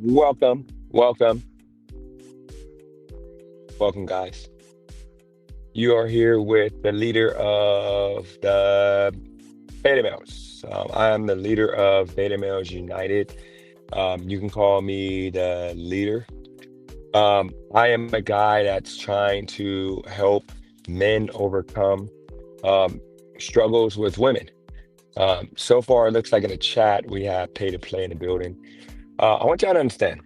Welcome, welcome, welcome, guys. You are here with the leader of the Beta Males. I am the leader of Beta Males United. You can call me the leader. I am a guy that's trying to help men overcome um, struggles with women. So far, it looks like in the chat we have pay to play in the building. I want y'all to understand.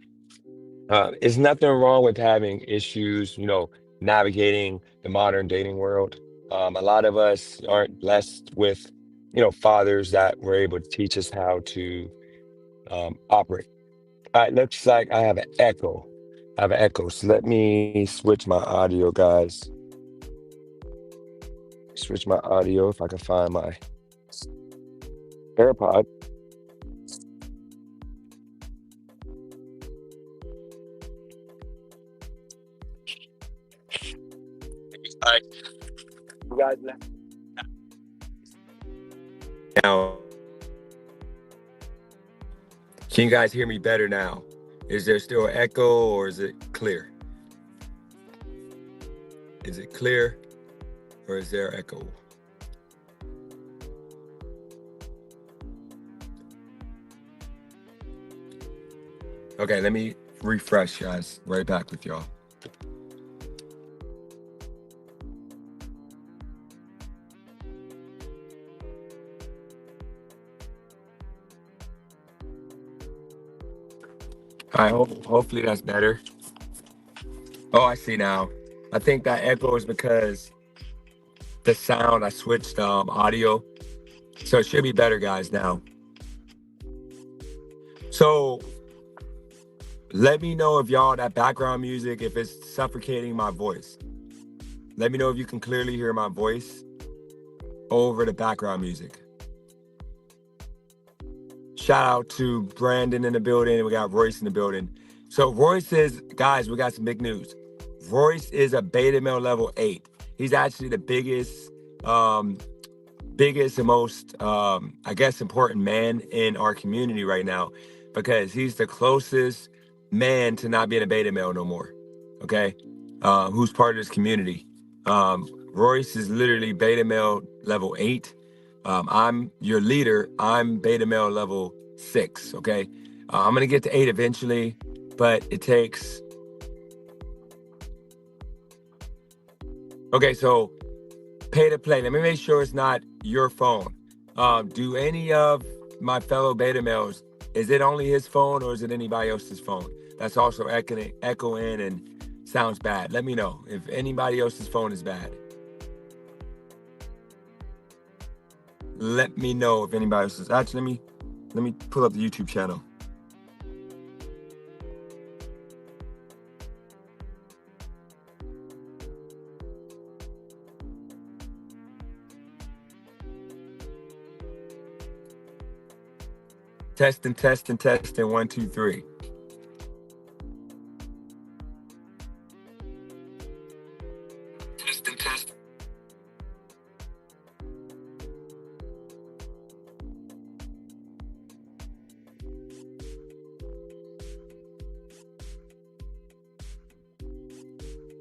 There's nothing wrong with having issues, navigating the modern dating world. A lot of us aren't blessed with, fathers that were able to teach us how to operate. It looks like I have an echo. I have an echo. So let me switch my audio, guys. Switch my audio if I can find my AirPod. All right, you guys now. Can you guys hear me better now? Is there still an echo or is it clear? Is it clear or is there echo? Okay, let me refresh, guys. Right back with y'all. All right, hopefully that's better. Oh, I see now. I think that echo is because the sound, I switched audio. So it should be better, guys, now. So let me know if y'all, that background music, if it's suffocating my voice. Let me know if you can clearly hear my voice over the background music. Shout out to Brandon in the building. We got Royce in the building. So Royce is, guys, we got some big news. Royce is a beta male level 8. He's actually the biggest and most, I guess, important man in our community right now because he's the closest man to not being a beta male no more, okay? Who's part of this community. Royce is literally beta male level 8. I'm your leader. I'm beta male level 6, okay? I'm going to get to 8 eventually, but it takes... Okay, so pay to play. Let me make sure it's not your phone. Do any of my fellow beta males, is it only his phone or is it anybody else's phone? That's also echoing and sounds bad. Let me know if anybody else's phone is bad. Let me know if anybody else's. Actually, let me pull up the YouTube channel. Testing, 1, 2, 3.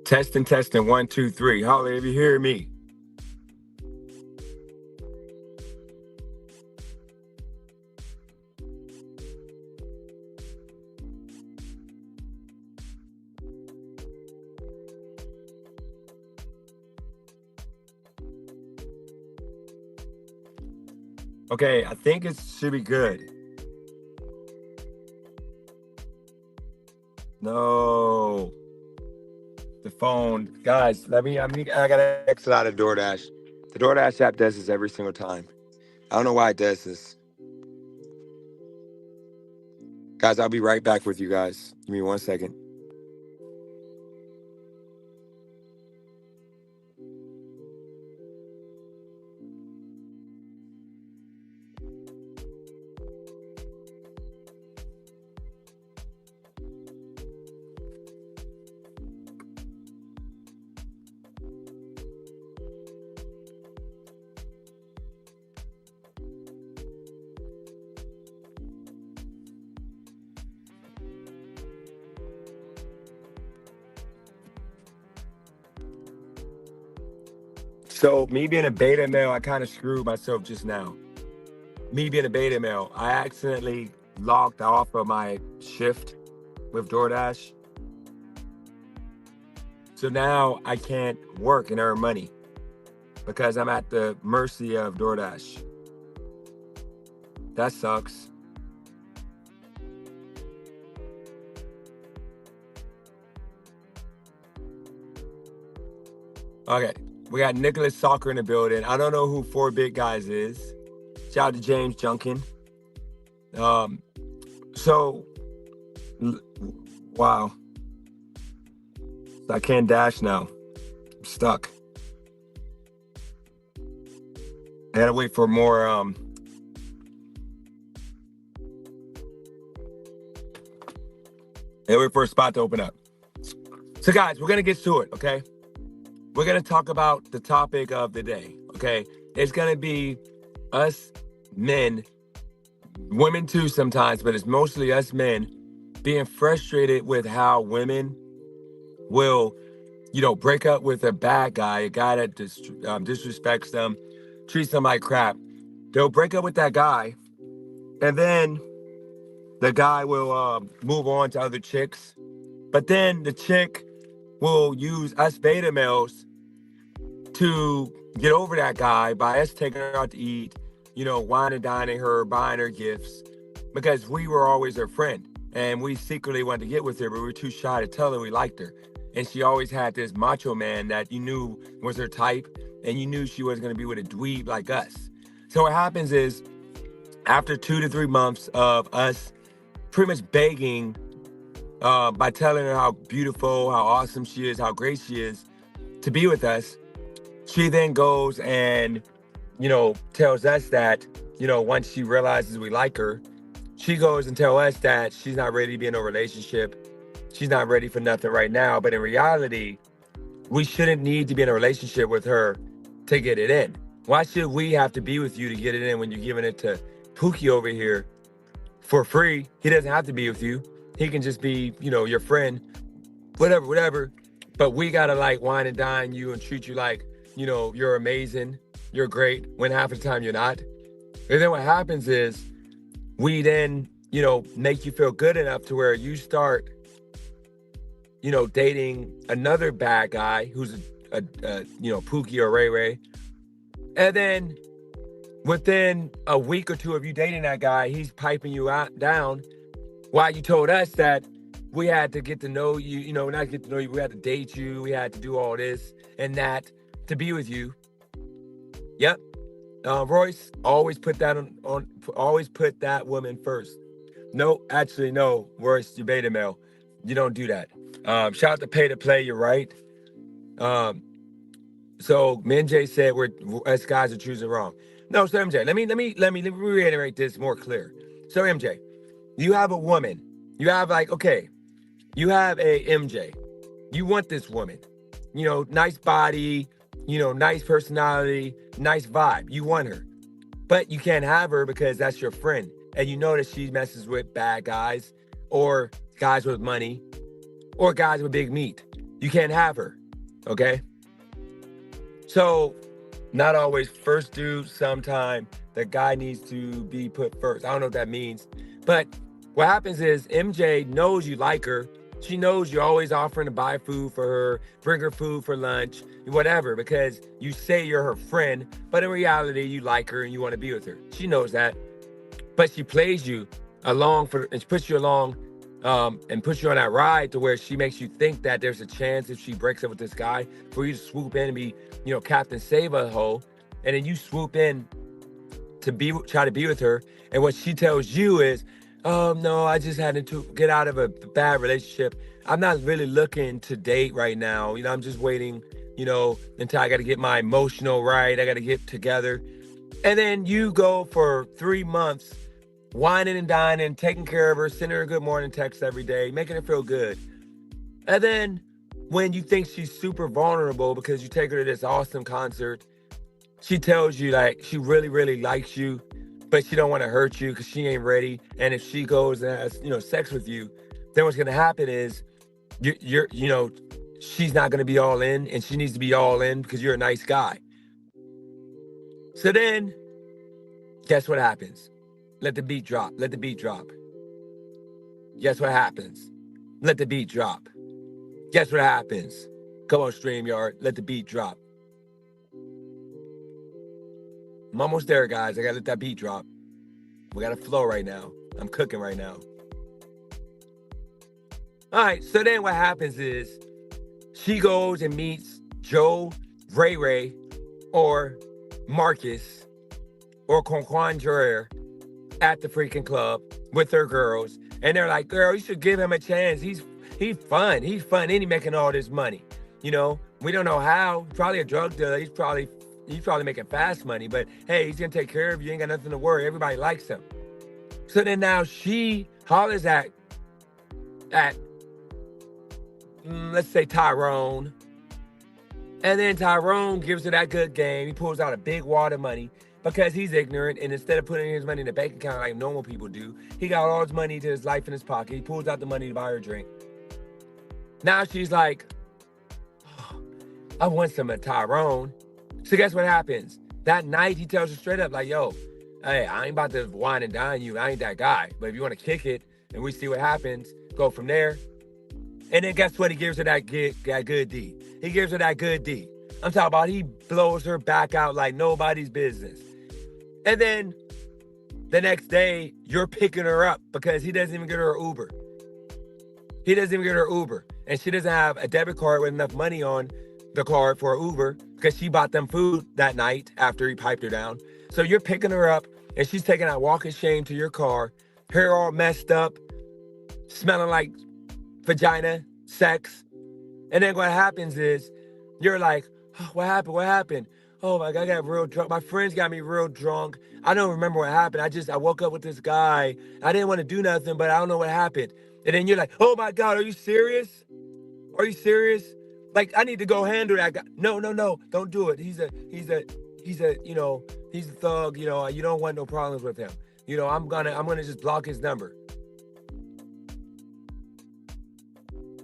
Testing. Testing, 1, 2, 3. Holly, if you hear me. Okay, I think it should be good. No. The phone. Guys, I gotta exit out of DoorDash. The DoorDash app does this every single time. I don't know why it does this. Guys, I'll be right back with you guys. Give me 1 second. So me being a beta male, I kind of screwed myself just now. Me being a beta male, I accidentally logged off of my shift with DoorDash. So now I can't work and earn money because I'm at the mercy of DoorDash. That sucks. Okay, we got Nicholas Soccer in the building. I don't know who Four Big Guys is. Shout out to James Junkin. So, wow. I can't dash now. I'm stuck. I gotta wait for more, I gotta wait for a spot to open up. So guys, we're gonna get to it, okay? We're gonna talk about the topic of the day, okay? It's gonna be us men, women too sometimes, but it's mostly us men being frustrated with how women will, break up with a bad guy, a guy that disrespects them, treats them like crap. They'll break up with that guy, and then the guy will move on to other chicks. But then the chick will use us beta males to get over that guy by us taking her out to eat, wine and dining her, buying her gifts, because we were always her friend. And we secretly wanted to get with her, but we were too shy to tell her we liked her. And she always had this macho man that you knew was her type, and you knew she was going to be with a dweeb like us. So what happens is, after 2 to 3 months of us pretty much begging, by telling her how beautiful, how awesome she is, how great she is to be with us, she then goes and, tells us that, once she realizes we like her, she goes and tells us that she's not ready to be in a relationship. She's not ready for nothing right now. But in reality, we shouldn't need to be in a relationship with her to get it in. Why should we have to be with you to get it in when you're giving it to Pookie over here for free? He doesn't have to be with you. He can just be, your friend, whatever. But we gotta wine and dine you and treat you like, you're amazing, you're great, when half of the time you're not. And then what happens is we then, make you feel good enough to where you start, dating another bad guy who's a Pookie or Ray Ray. And then within a week or two of you dating that guy, he's piping you down while you told us that we had to get to know you, not get to know you, we had to date you, we had to do all this and that to be with you. Yep. Royce, always put that always put that woman first. No, actually, no, Royce, you beta male. You don't do that. Shout out to Pay to Play, you're right. So MJ said us guys are choosing wrong. No, so MJ, let me reiterate this more clear. So MJ, you have a woman. You have you have a MJ. You want this woman. Nice body, nice personality, nice vibe. You want her. But you can't have her because that's your friend. And you know that she messes with bad guys or guys with money or guys with big meat. You can't have her. Okay? So, not always first dude, sometime the guy needs to be put first. I don't know what that means. But what happens is MJ knows you like her. She knows you're always offering to buy food for her, bring her food for lunch, whatever, because you say you're her friend, but in reality, you like her and you want to be with her. She knows that. But she plays you along and she puts you along and puts you on that ride to where she makes you think that there's a chance if she breaks up with this guy for you to swoop in and be, Captain Save-A-Ho. And then you swoop in to try to be with her. And what she tells you is, oh, no, I just had to get out of a bad relationship. I'm not really looking to date right now. I'm just waiting, until I got to get my emotional right. I got to get together. And then you go for 3 months whining and dining, taking care of her, sending her a good morning text every day, making her feel good. And then when you think she's super vulnerable because you take her to this awesome concert, she tells you she really, really likes you, but she don't want to hurt you because she ain't ready. And if she goes and has, sex with you, then what's going to happen is she's not going to be all in, and she needs to be all in because you're a nice guy. So then, guess what happens? Let the beat drop. Let the beat drop. Guess what happens? Let the beat drop. Guess what happens? Come on, StreamYard. Let the beat drop. I'm almost there, guys. I gotta let that beat drop. We got a flow right now. I'm cooking right now. All right, so then what happens is she goes and meets Joe, Ray Ray, or Marcus, or Conquan Dreher at the freaking club with their girls. And they're like, girl, you should give him a chance. He's fun. He's fun. And he making all this money. You know, we don't know how. Probably a drug dealer. He's probably making fast money. But hey, he's gonna take care of you. Ain't got nothing to worry. Everybody likes him. So then now she hollers at let's say Tyrone. And then Tyrone gives her that good game. He pulls out a big wad of money because he's ignorant. And instead of putting his money in the bank account like normal people do, he got all his money to his life in his pocket. He pulls out the money to buy her a drink. Now she's like, oh, I want some of Tyrone. So guess what happens? That night, he tells her straight up, like, yo, hey, I ain't about to wine and dine you. I ain't that guy. But if you want to kick it and we see what happens, go from there. And then guess what? He gives her that good D. He gives her that good D. I'm talking about he blows her back out like nobody's business. And then the next day, you're picking her up because he doesn't even get her an Uber. He doesn't even get her Uber. And she doesn't have a debit card with enough money on the card for an Uber because she bought them food that night after he piped her down. So you're picking her up and she's taking that walk of shame to your car, hair all messed up, smelling like vagina, sex. And then what happens is you're like, oh, what happened? What happened? Oh my God, I got real drunk. My friends got me real drunk. I don't remember what happened. I woke up with this guy. I didn't want to do nothing, but I don't know what happened. And then you're like, oh my God, are you serious? Are you serious? Like, I need to go handle that guy. No, don't do it. He's a, you know, he's a thug. You know, you don't want no problems with him. You know, I'm gonna just block his number.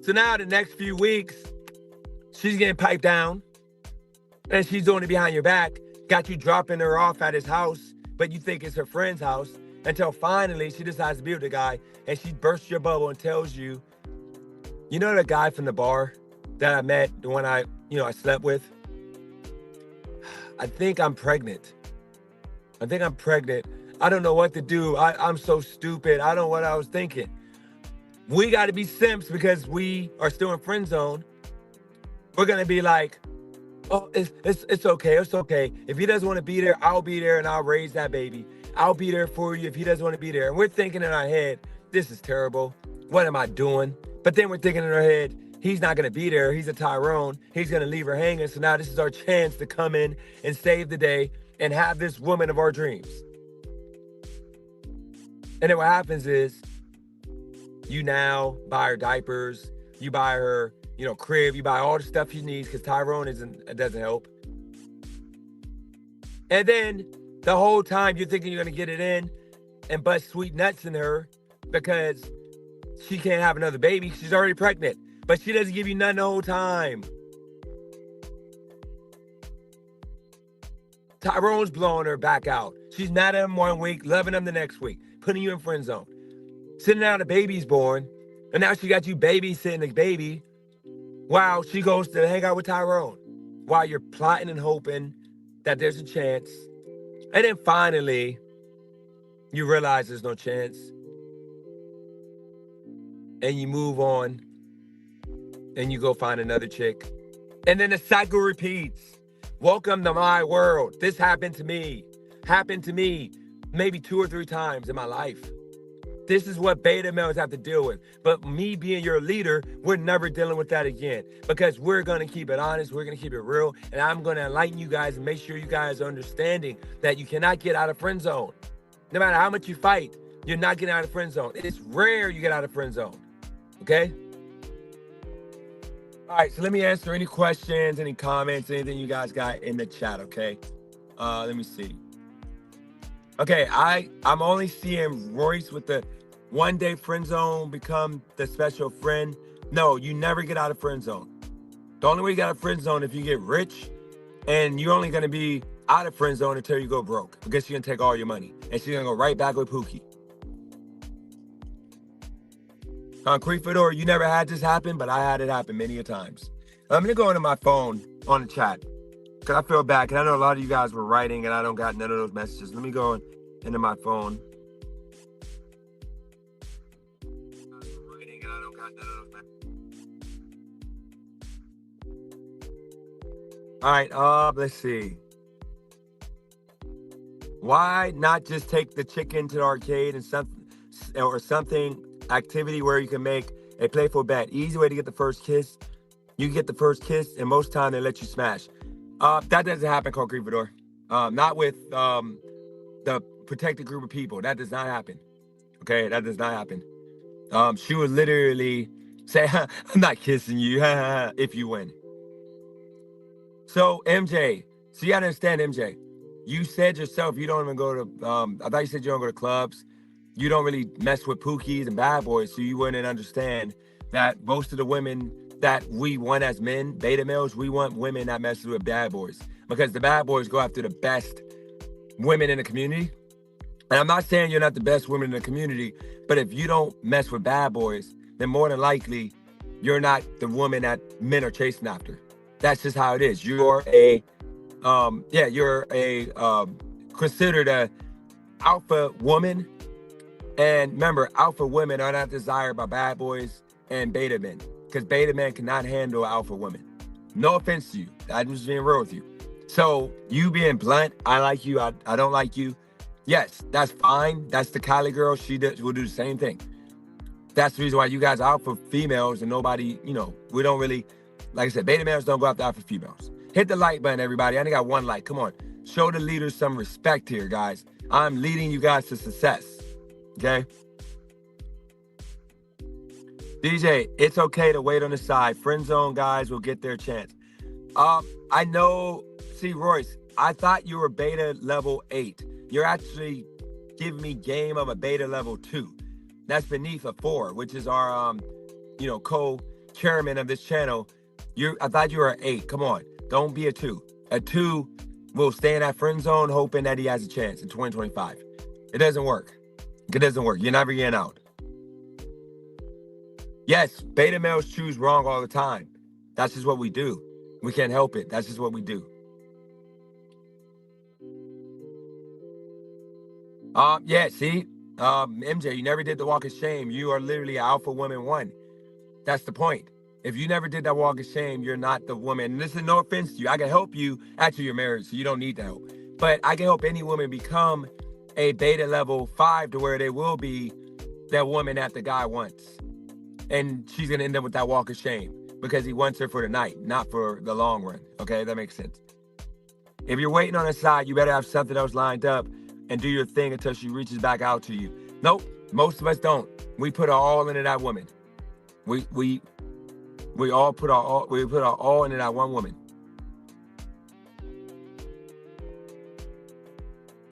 So now the next few weeks, she's getting piped down and she's doing it behind your back, got you dropping her off at his house, but you think it's her friend's house until finally she decides to be with the guy and she bursts your bubble and tells you, you know the guy from the bar that I met, the one I slept with? I think I'm pregnant. I don't know what to do. I'm so stupid. I don't know what I was thinking. We got to be simps because we are still in friend zone. We're going to be like, oh, it's okay. It's okay. If he doesn't want to be there, I'll be there and I'll raise that baby. I'll be there for you if he doesn't want to be there. And we're thinking in our head, this is terrible. What am I doing? But then we're thinking in our head, he's not going to be there. He's a Tyrone. He's going to leave her hanging. So now this is our chance to come in and save the day and have this woman of our dreams. And then what happens is you now buy her diapers. You buy her, crib. You buy all the stuff she needs because Tyrone doesn't help. And then the whole time you're thinking you're going to get it in and bust sweet nuts in her because she can't have another baby. She's already pregnant. But she doesn't give you none the whole time. Tyrone's blowing her back out. She's mad at him 1 week, loving him the next week, putting you in friend zone. Sitting down, the baby's born, and now she got you babysitting the baby while she goes to hang out with Tyrone, while you're plotting and hoping that there's a chance. And then finally, you realize there's no chance. And you move on, and you go find another chick. And then the cycle repeats. Welcome to my world. This happened to me maybe 2 or 3 times in my life. This is what beta males have to deal with. But me being your leader, we're never dealing with that again because we're going to keep it honest. We're going to keep it real. And I'm going to enlighten you guys and make sure you guys are understanding that you cannot get out of friend zone. No matter how much you fight, you're not getting out of friend zone. It's rare you get out of friend zone. Okay? All right, so let me answer any questions, any comments, anything you guys got in the chat, okay? Let me see. Okay, I'm only seeing Royce with the one-day friend zone become the special friend. No, you never get out of friend zone. The only way you get out of friend zone if you get rich and you're only going to be out of friend zone until you go broke, because she's gonna take all your money and she's gonna go right back with Pookie. Concrete Fedora, you never had this happen, but I had it happen many a times. I'm gonna go into my phone on the chat because I feel bad, because I know a lot of you guys were writing and I don't got none of those messages. Let me go into my phone. All right, let's see. Why not just take the chicken to the arcade and something activity where you can make a playful bet? Easy way to get the first kiss. You get the first kiss, and most time they let you smash. That doesn't happen, Concrete Fedora. Not with the protected group of people. That does not happen. Okay, that does not happen. She would literally say, "I'm not kissing you," if you win. So MJ, so you gotta understand, MJ. You said yourself you don't even go to. I thought you said you don't go to clubs. You don't really mess with pookies and bad boys, so you wouldn't understand that most of the women that we want as men, beta males, we want women that mess with bad boys, because the bad boys go after the best women in the community. And I'm not saying you're not the best women in the community, but if you don't mess with bad boys, then more than likely you're not the woman that men are chasing after. That's just how it is. You're a considered a alpha woman. And remember, alpha women are not desired by bad boys and beta men, because beta men cannot handle alpha women. No offense to you. I'm just being real with you. So you being blunt, I like you, I don't like you. Yes, that's fine. That's the Kylie girl. Will do the same thing. That's the reason why you guys are alpha females and nobody, we don't really, like I said, beta males don't go after alpha females. Hit the like button, everybody. I only got one like. Come on. Show the leaders some respect here, guys. I'm leading you guys to success. Okay? DJ, it's okay to wait on the side. Friend zone guys will get their chance. I know, see, Royce, I thought you were beta level 8. You're actually giving me game of a beta level 2. That's beneath a 4, which is our, co-chairman of this channel. I thought you were an 8. Come on. Don't be a 2. A 2 will stay in that friend zone hoping that he has a chance in 2025. It doesn't work. It doesn't work. You're never getting out. Yes, beta males choose wrong all the time. That's just what we do. We can't help it. That's just what we do. See? MJ, you never did the walk of shame. You are literally alpha woman 1. That's the point. If you never did that walk of shame, you're not the woman. And this is no offense to you. I can help you. Actually, you're married, so you don't need the help. But I can help any woman become a beta level 5 to where they will be that woman that the guy wants. And she's going to end up with that walk of shame because he wants her for the night, not for the long run. Okay, that makes sense. If you're waiting on the side, you better have something else lined up and do your thing until she reaches back out to you. Nope, most of us don't. We put our all into that woman. We all put our all into that one woman.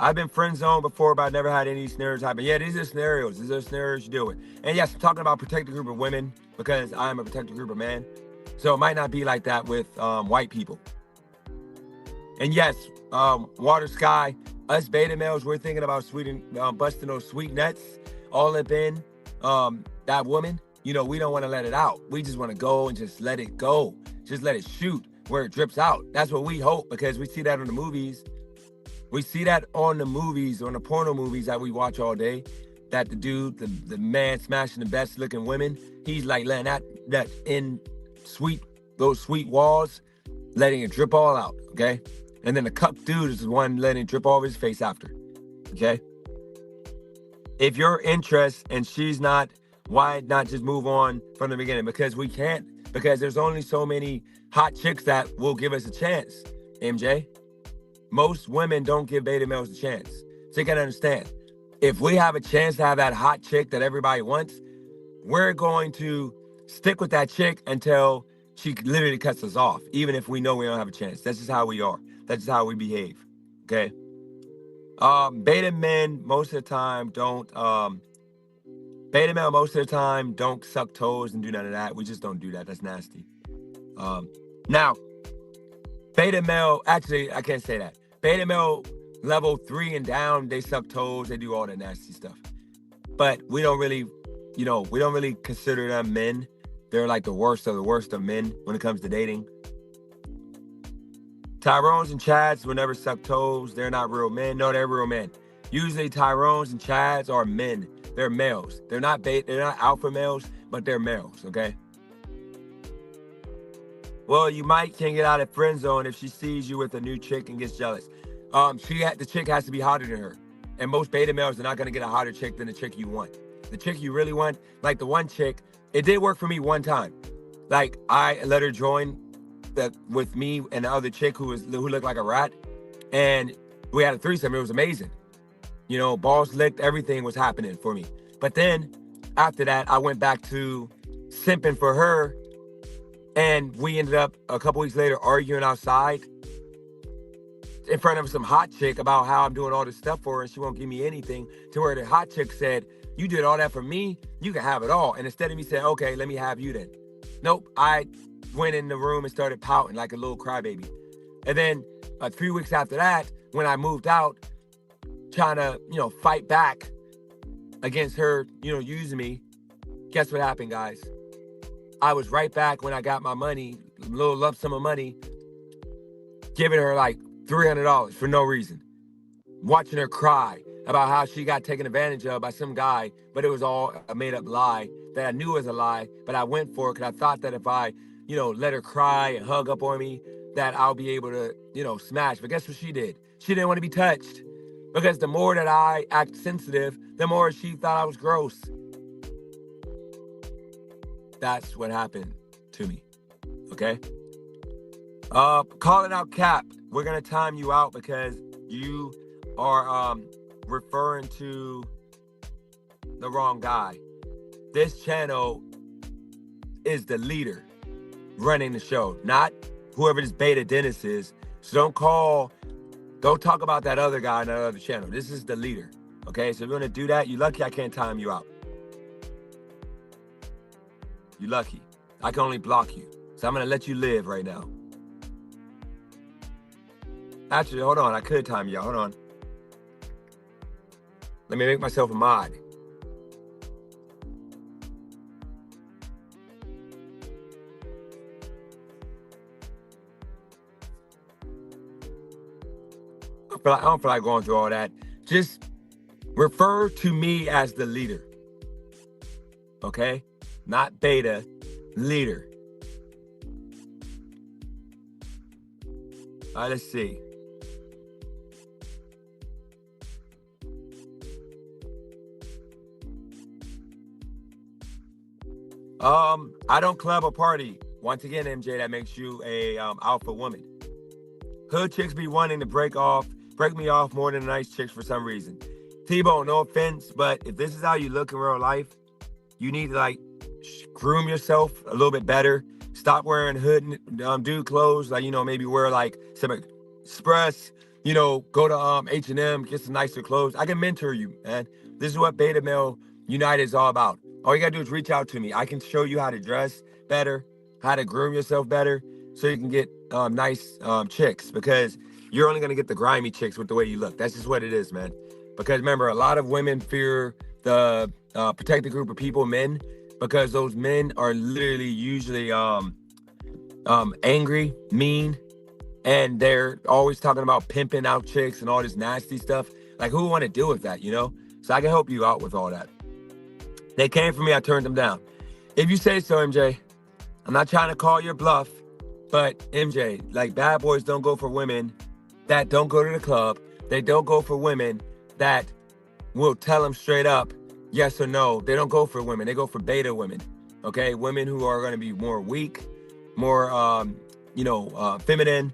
I've been friend zoned before, but I never had any scenarios happen. Yeah, these are scenarios. These are scenarios you deal with. And yes, I'm talking about protected group of women because I'm a protected group of men. So it might not be like that with white people. And yes, Water Sky, us beta males, we're thinking about busting those sweet nuts all up in that woman. We don't want to let it out. We just want to go and just let it go. Just let it shoot where it drips out. That's what we hope, because we see that in the movies. We see that on the movies, on the porno movies that we watch all day, that the dude, the man smashing the best looking women, he's like letting that in those sweet walls, letting it drip all out, okay? And then the cup dude is the one letting it drip all over his face after, okay? If you're interested and she's not, why not just move on from the beginning? Because we can't, because there's only so many hot chicks that will give us a chance, MJ. Most women don't give beta males a chance. So you gotta understand, if we have a chance to have that hot chick that everybody wants, we're going to stick with that chick until she literally cuts us off, even if we know we don't have a chance. That's just how we are. That's just how we behave, okay? Beta men most of the time don't, beta male most of the time don't suck toes and do none of that. We just don't do that. That's nasty. Now, beta male, actually, I can't say that. Beta male level 3 and down, they suck toes, they do all that nasty stuff. But we don't really, we don't really consider them men. They're like the worst of men when it comes to dating. Tyrones and Chads will never suck toes. They're not real men. No, they're real men. Usually Tyrones and Chads are men. They're males. They're not alpha males, but they're males, okay? Well, you can't get out of friend zone if she sees you with a new chick and gets jealous. The chick has to be hotter than her. And most beta males are not gonna get a hotter chick than the chick you want. The chick you really want, like the one chick, it did work for me one time. Like I let her join with me and the other chick who looked like a rat, and we had a threesome. It was amazing. Balls licked, everything was happening for me. But then after that, I went back to simping for her, and we ended up a couple weeks later arguing outside in front of some hot chick about how I'm doing all this stuff for her and she won't give me anything, to where the hot chick said, "You did all that for me, you can have it all." And instead of me saying, "Okay, let me have you then." Nope, I went in the room and started pouting like a little crybaby. And then 3 weeks after that, when I moved out, trying to, fight back against her, using me, guess what happened, guys? I was right back when I got my money, a little lump sum of money, giving her like $300 for no reason. Watching her cry about how she got taken advantage of by some guy, but it was all a made up lie that I knew was a lie, but I went for it because I thought that if I, let her cry and hug up on me, that I'll be able to, smash. But guess what she did? She didn't want to be touched, because the more that I act sensitive, the more she thought I was gross. That's what happened to me, okay? Calling out Cap. We're going to time you out because you are referring to the wrong guy. This channel is the leader running the show, not whoever this Beta Dennis is. So don't talk about that other guy on that other channel. This is the leader, okay? So if you're going to do that, you're lucky I can't time you out. You're lucky. I can only block you. So I'm going to let you live right now. Actually, hold on. I could time you out. Hold on. Let me make myself a mod. I don't feel like going through all that. Just refer to me as the leader. Okay? Not Beta, leader. All right, let's see. I don't club or party. Once again, MJ, that makes you a alpha woman. Hood chicks be wanting to break me off more than nice chicks for some reason. T-Bone, no offense, but if this is how you look in real life, you need to groom yourself a little bit better. Stop wearing hood dude clothes, maybe wear some Express, go to H&M, get some nicer clothes. I can mentor you, man. This is what Beta Male United is all about. All you gotta do is reach out to me. I can show you how to dress better, how to groom yourself better, so you can get nice chicks, because you're only gonna get the grimy chicks with the way you look. That's just what it is, man. Because remember, a lot of women fear the protected group of people, men, because those men are literally usually angry, mean, and they're always talking about pimping out chicks and all this nasty stuff. Like, who would want to deal with that, So I can help you out with all that. They came for me, I turned them down. If you say so, MJ. I'm not trying to call your bluff, but MJ, bad boys don't go for women that don't go to the club. They don't go for women that will tell them straight up yes or no. They don't go for women. They go for beta women, okay? Women who are going to be more weak, more, feminine,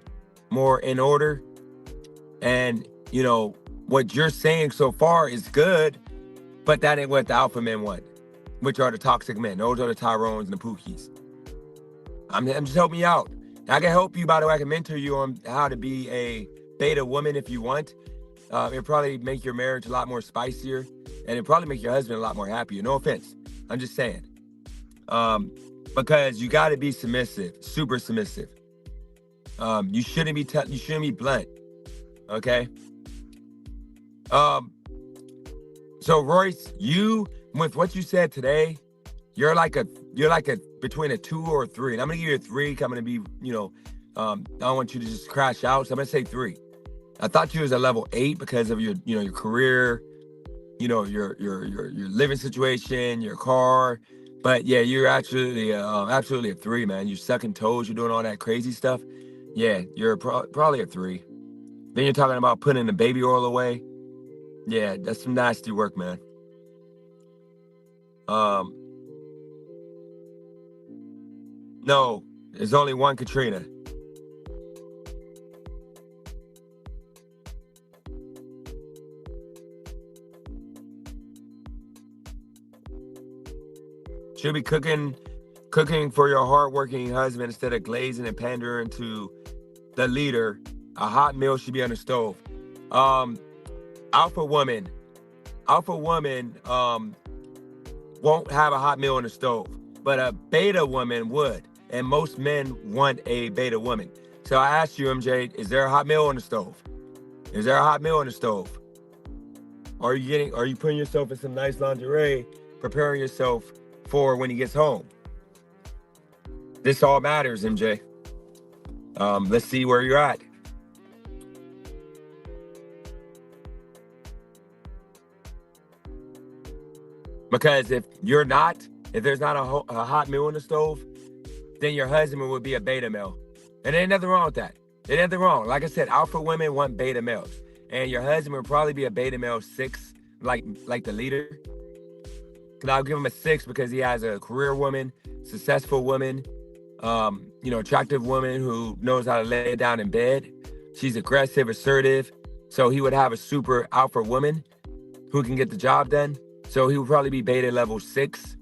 more in order. And, what you're saying so far is good, but that ain't what the alpha men want, which are the toxic men. Those are the Tyrones and the Pookies. I'm just helping you out. I can help you, by the way. I can mentor you on how to be a beta woman if you want. It'll probably make your marriage a lot more spicier, and it'll probably make your husband a lot more happier. No offense. I'm just saying. Because you got to be submissive, super submissive. You shouldn't be blunt. Okay. Um. So Royce, you with what you said today, you're like a between a 2 or a 3. And I'm gonna give you a 3. 'Cause I'm gonna be, I don't want you to just crash out. So I'm gonna say 3. I thought you was a level 8 because of your, your career, your living situation, your car. But yeah, you're absolutely a 3, man. You're sucking toes, you're doing all that crazy stuff. Yeah, you're probably a 3. Then you're talking about putting the baby oil away. Yeah, that's some nasty work, man. Um, no, there's only one Katrina. She'll be cooking for your hardworking husband instead of glazing and pandering to the leader. A hot meal should be on the stove. Um, alpha woman, won't have a hot meal on the stove, but a beta woman would, and most men want a beta woman. So I asked you, MJ, is there a hot meal on the stove? Is there a hot meal on the stove? Are you putting yourself in some nice lingerie, preparing yourself for when he gets home? This all matters, MJ. Let's see where you're at. Because if there's not a hot meal in the stove, then your husband would be a beta male. And there ain't nothing wrong with that. There ain't nothing wrong. Like I said, alpha women want beta males. And your husband would probably be a beta male 6, like the leader. And I'll give him a 6 because he has a career woman, successful woman, attractive woman who knows how to lay it down in bed. She's aggressive, assertive. So he would have a super alpha woman who can get the job done. So he would probably be beta level 6.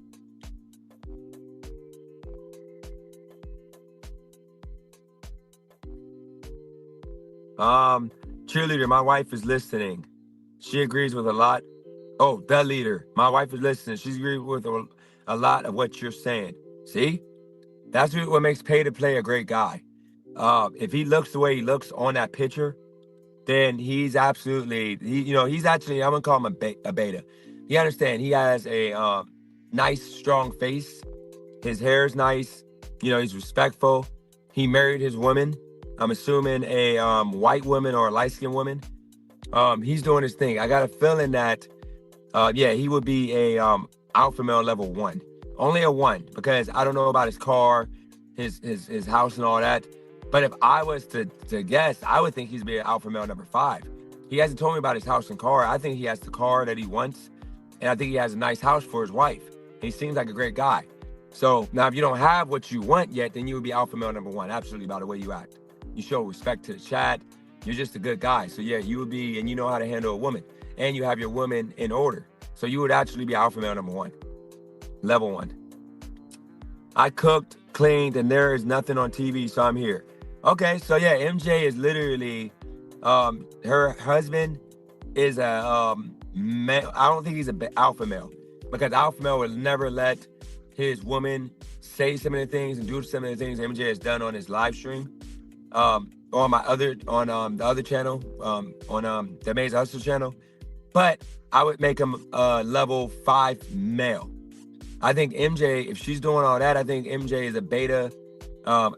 Cheerleader, my wife is listening. She agrees with a lot. Oh, the leader, my wife is listening. She agrees with a lot of what you're saying. See? That's what makes Pay to Play a great guy. If he looks the way he looks on that picture, then he's absolutely, he's actually, I'm gonna call him a beta. You understand? He has a nice, strong face. His hair's nice. He's respectful. He married his woman. I'm assuming a white woman or a light-skinned woman. He's doing his thing. I got a feeling that, he would be a alpha male level 1. Only a 1, because I don't know about his car, his house and all that. But if I was to guess, I would think he's be an alpha male number 5. He hasn't told me about his house and car. I think he has the car that he wants, and I think he has a nice house for his wife. He seems like a great guy. So now if you don't have what you want yet, then you would be alpha male number 1, absolutely, by the way you act. You show respect to the chat. You're just a good guy. So yeah, you would be, and you know how to handle a woman. And you have your woman in order. So you would actually be alpha male number 1. Level 1. I cooked, cleaned, and there is nothing on TV, so I'm here. Okay, so yeah, MJ is literally, her husband is a male. I don't think he's an alpha male, because alpha male would never let his woman say some of the things and do some of the things MJ has done on his live stream. On the other channel, on the Amazing Hustle channel. But I would make him level 5 male. I think MJ, if she's doing all that, I think MJ is a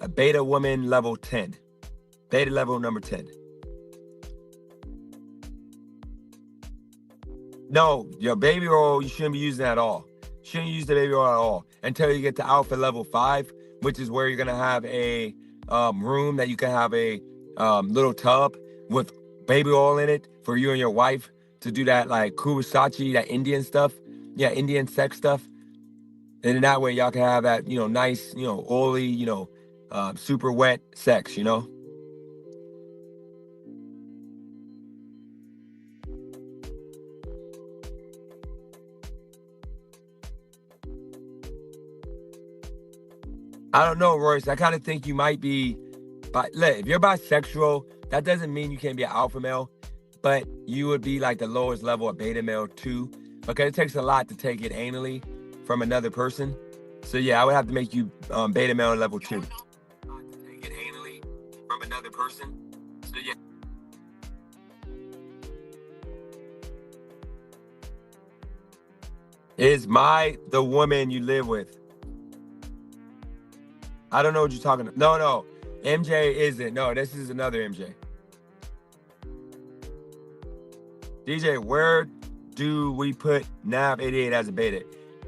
beta woman level 10. Beta level number 10. No, your baby oil, you shouldn't be using that at all. Shouldn't use the baby oil at all until you get to alpha level 5, which is where you're gonna have a room that you can have a little tub with baby oil in it for you and your wife to do that, like Kurosachi, that Indian stuff. Yeah, Indian sex stuff. And in that way, y'all can have that, nice, oily, super wet sex, I don't know, Royce. I kind of think you might be, but look, if you're bisexual, that doesn't mean you can't be an alpha male, but you would be like the lowest level of beta male too, because it takes a lot to take it anally from another person. So yeah, I would have to make you beta male level 2. To take it anally from another person. So yeah. Is the woman you live with? I don't know what you're talking about. No. MJ isn't. No, this is another MJ. DJ, where do we put Nav88 as a beta?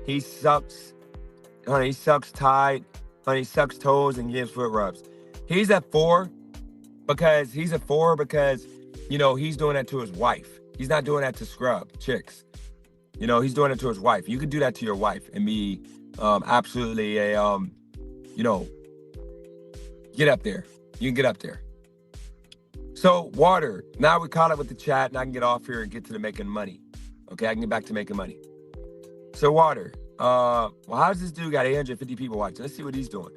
He sucks. Honey, he sucks tied. Honey, he sucks toes and gives foot rubs. He's at 4 because he's doing that to his wife. He's not doing that to scrub chicks. He's doing it to his wife. You could do that to your wife and be absolutely a get up there. You can get up there. So, Water, now we caught up with the chat, and I can get off here and get to the making money. Okay, I can get back to making money. So, Water, how's this dude got 850 people watching? Let's see what he's doing.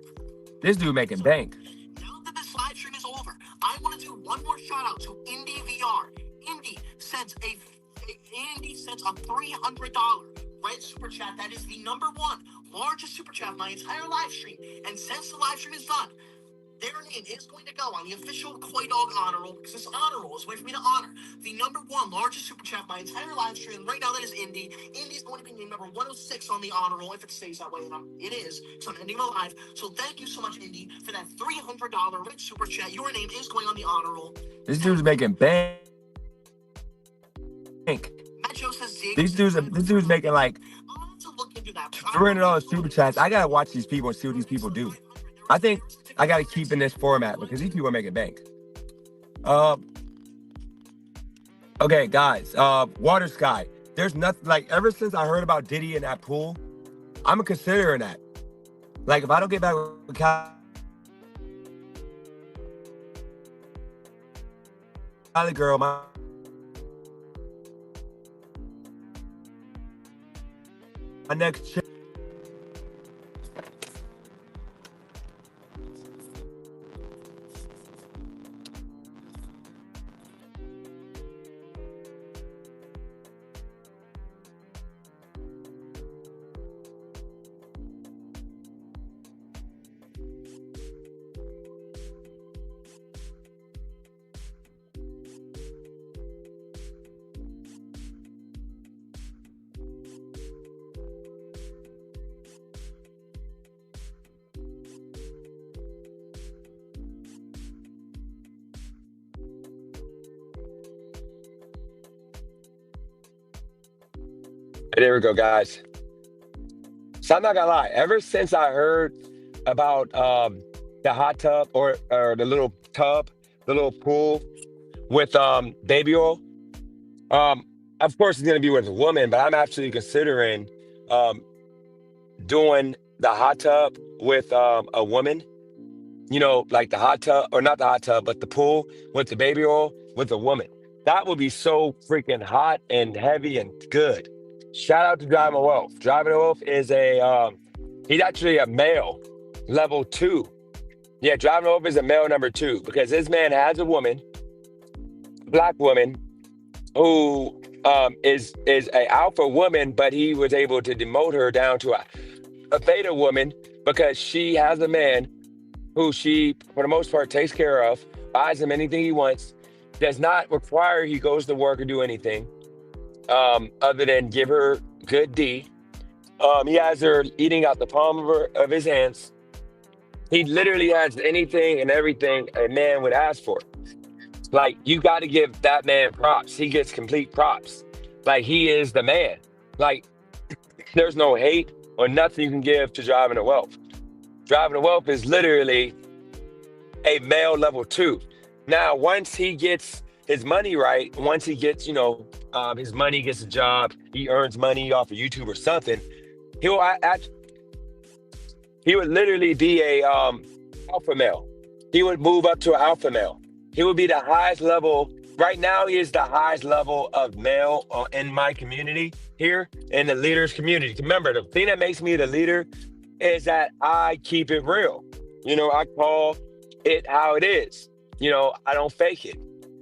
This dude making bank. Now that this live stream is over, I want to do one more shout out to Indy VR. Indy sends a $300 red super chat. That is the number one largest super chat of my entire live stream. And since the live stream is done, their name is going to go on the official Koi Dog honor roll, because this honor roll is a way for me to honor the number one largest super chat of my entire live stream. Right now, that is Indy. Indy is going to be named number 106 on the honor roll if it stays that way, and it is, because I'm ending my live. So thank you so much, Indy, for that $300 red super chat. Your name is going on the honor roll. This dude's making bank. This dude's making like $300 super chats. I gotta watch these people and see what these people do. I think I gotta keep in this format because these people are making bank. Okay, guys. Water Sky. There's nothing like ever since I heard about Diddy in that pool, I'm considering that. Like if I don't get back with Cali girl, my next chick. There we go, guys. So I'm not gonna lie. Ever since I heard about the hot tub or the little tub, the little pool with baby oil, of course it's gonna be with a woman, but I'm actually considering doing the hot tub with a woman. Like the hot tub, or not the hot tub, but the pool with the baby oil with a woman. That would be so freaking hot and heavy and good. Shout out to Driving Wealth. Driving Wealth is he's actually a male level 2. Yeah, Driving Wealth is a male number 2 because this man has a woman, black woman, who is a alpha woman, but he was able to demote her down to a beta woman because she has a man who she, for the most part, takes care of, buys him anything he wants, does not require he goes to work or do anything. Other than give her good D. He has her eating out the palm of his hands. He literally has anything and everything a man would ask for. Like, you got to give that man props. He gets complete props. Like, he is the man. Like, there's no hate or nothing you can give to Driving to Wealth. Driving to Wealth is literally a male level 2. Now, once he gets his money right, once he gets, his money, gets a job, he earns money off of YouTube or something, he would literally be a alpha male. He would move up to an alpha male. He would be the highest level. Right now, he is the highest level of male in my community here, in the leaders community. Remember, the thing that makes me the leader is that I keep it real. I call it how it is. I don't fake it.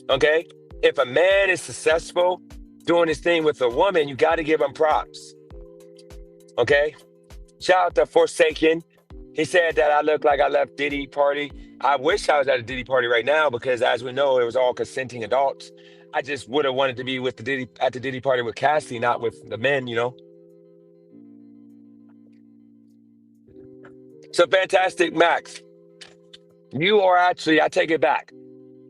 Okay? If a man is successful doing his thing with a woman, you got to give him props. Okay? Shout out to Forsaken. He said that I look like I left Diddy party. I wish I was at a Diddy party right now because, as we know, it was all consenting adults. I just would have wanted to be at the Diddy party with Cassie, not with the men, So Fantastic Max, you are actually, I take it back.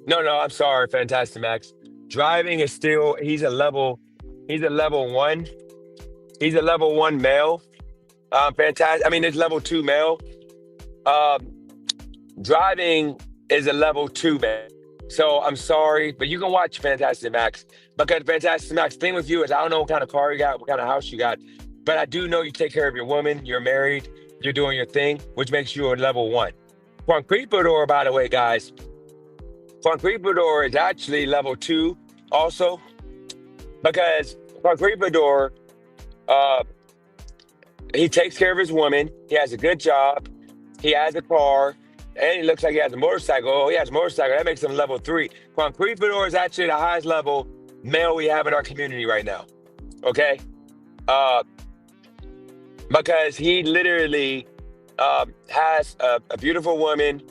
No, no, I'm sorry, Fantastic Max. Driving is still, he's a level one. He's a level one male. Fantastic. I mean, it's level two male. Um, Driving is a level two man. So I'm sorry, but you can watch Fantastic Max because Fantastic Max thing with you is I don't know what kind of car you got, what kind of house you got, but I do know you take care of your woman, you're married, you're doing your thing, which makes you a level one. Conquistador, by the way, guys, Conquistador is actually level two also because Conquistador, uh, he takes care of his woman, he has a good job, he has a car, and he looks like he has a motorcycle. Oh, he has a motorcycle. That makes him level three. Conquistador is actually the highest level male we have in our community right now. Okay? Uh, because he literally has a beautiful woman.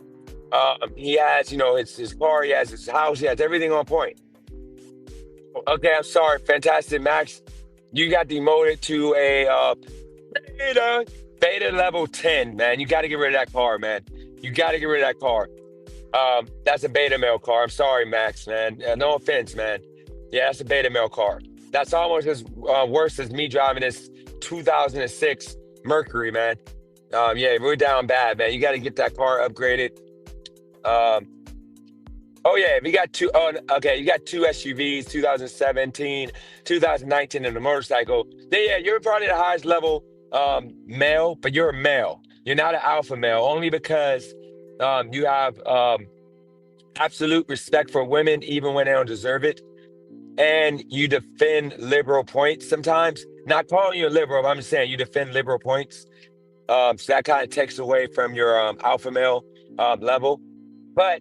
He has, his car, he has his house, he has everything on point. Okay, I'm sorry, Fantastic Max. You got demoted to a beta level 10, man. You got to get rid of that car, man. You got to get rid of that car. That's a beta male car. I'm sorry, Max, man. No offense, man. Yeah, that's a beta male car. That's almost as worse as me driving this 2006 Mercury, man. Yeah, we're down bad, man. You got to get that car upgraded. Um, oh yeah, we got two. Oh, okay, you got two SUVs, 2017, 2019, and a motorcycle. Yeah, you're probably the highest level male, but you're a male. You're not an alpha male, only because you have absolute respect for women, even when they don't deserve it. And you defend liberal points sometimes. Not calling you a liberal, but I'm just saying you defend liberal points. So that kind of takes away from your alpha male level. But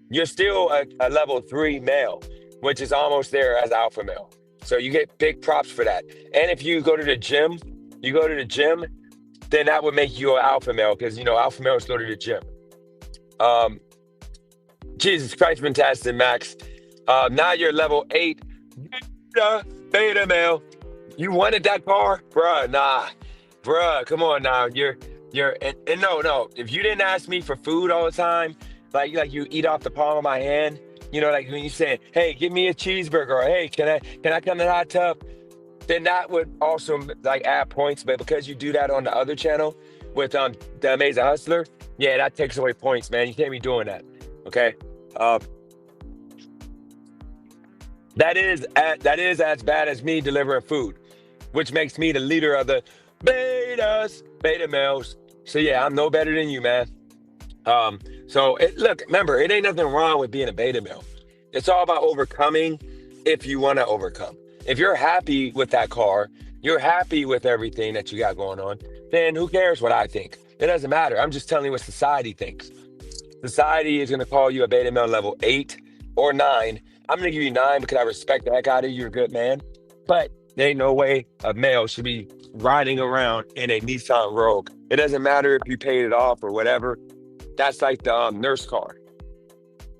you're still a level three male, which is almost there as alpha male. So you get big props for that. And if you go to the gym, then that would make you an alpha male because, alpha males go to the gym. Jesus Christ, Fantastic Max. Now you're level 8 beta male. You wanted that car? Bruh, nah. Bruh, come on now. And no. If you didn't ask me for food all the time, like you eat off the palm of my hand, like when you saying, hey, give me a cheeseburger, or hey, can I come to the hot tub? Then that would also like add points. But because you do that on the other channel with the Amazing Hustler, yeah, that takes away points, man. You can't be doing that. Okay. That is as bad as me delivering food, which makes me the leader of the beta males. So yeah, I'm no better than you, man. Look, remember, it ain't nothing wrong with being a beta male. It's all about overcoming if you want to overcome. If you're happy with that car, you're happy with everything that you got going on, then who cares what I think? It doesn't matter. I'm just telling you what society thinks. Society is going to call you a beta male level 8 or 9. I'm going to give you 9 because I respect the heck out of you. You're a good man. But there ain't no way a male should be riding around in a Nissan Rogue. It doesn't matter if you paid it off or whatever. That's like the nurse car.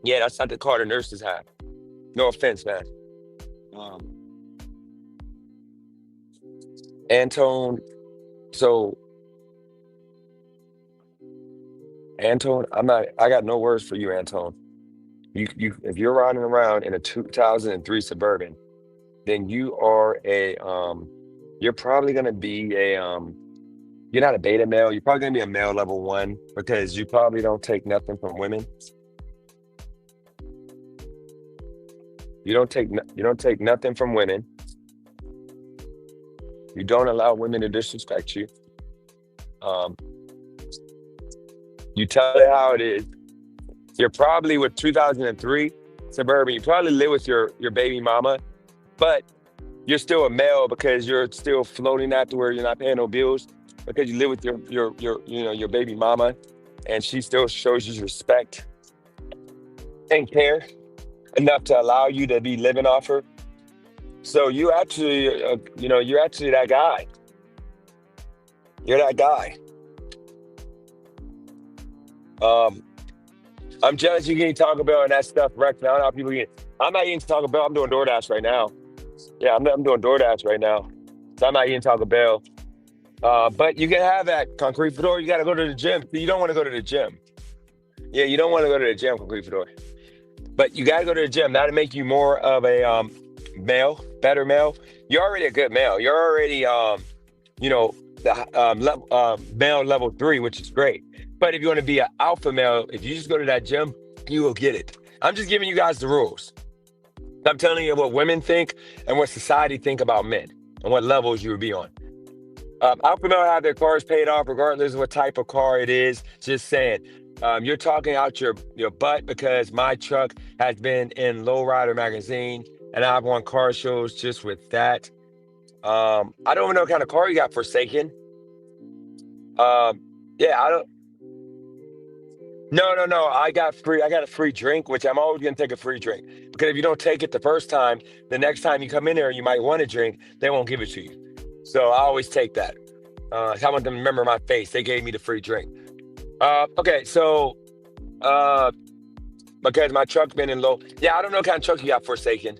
Yeah, that's not the car the nurses have. No offense, man. Antone, so Antone, I got no words for you, Antone. You if you're riding around in a 2003 Suburban, then you are you're probably gonna be you're not a beta male, you're probably gonna be a male level 1 because you probably don't take nothing from women. You don't take nothing from women. You don't allow women to disrespect you. You tell it how it is. You're probably with 2003 Suburban. You probably live with your baby mama, but you're still a male because you're still floating after where you're not paying no bills because you live with your baby mama, and she still shows you respect and care enough to allow you to be living off her. So you actually, you're actually that guy. You're that guy. I'm jealous you getting Taco Bell and that stuff wrecked. I don't know how people get. I'm not eating Taco Bell. I'm doing DoorDash right now. Yeah, I'm doing DoorDash right now. So I'm not eating Taco Bell. But you can have that Concrete Fedora. You got to go to the gym. You don't want to go to the gym. Yeah, you don't want to go to the gym, Concrete Fedora. But you got to go to the gym. That'll make you more of a male, better male. You're already a good male. You're already you know, the male level 3, which is great. But if you want to be an alpha male, if you just go to that gym, you will get it. I'm just giving you guys the rules. I'm telling you what women think and what society think about men and what levels you would be on. Alpha male have their cars paid off regardless of what type of car it is. Just saying. You're talking out your butt because my truck has been in Lowrider magazine and I've won car shows just with that. I don't even know what kind of car you got, Forsaken. Yeah, I don't. No. I got a free drink, which I'm always gonna take a free drink because if you don't take it the first time, the next time you come in there, you might want a drink. They won't give it to you. So I always take that. I want them to remember my face. They gave me the free drink. Okay, so because my truck been in low. Yeah, I don't know what kind of truck you got, Forsaken.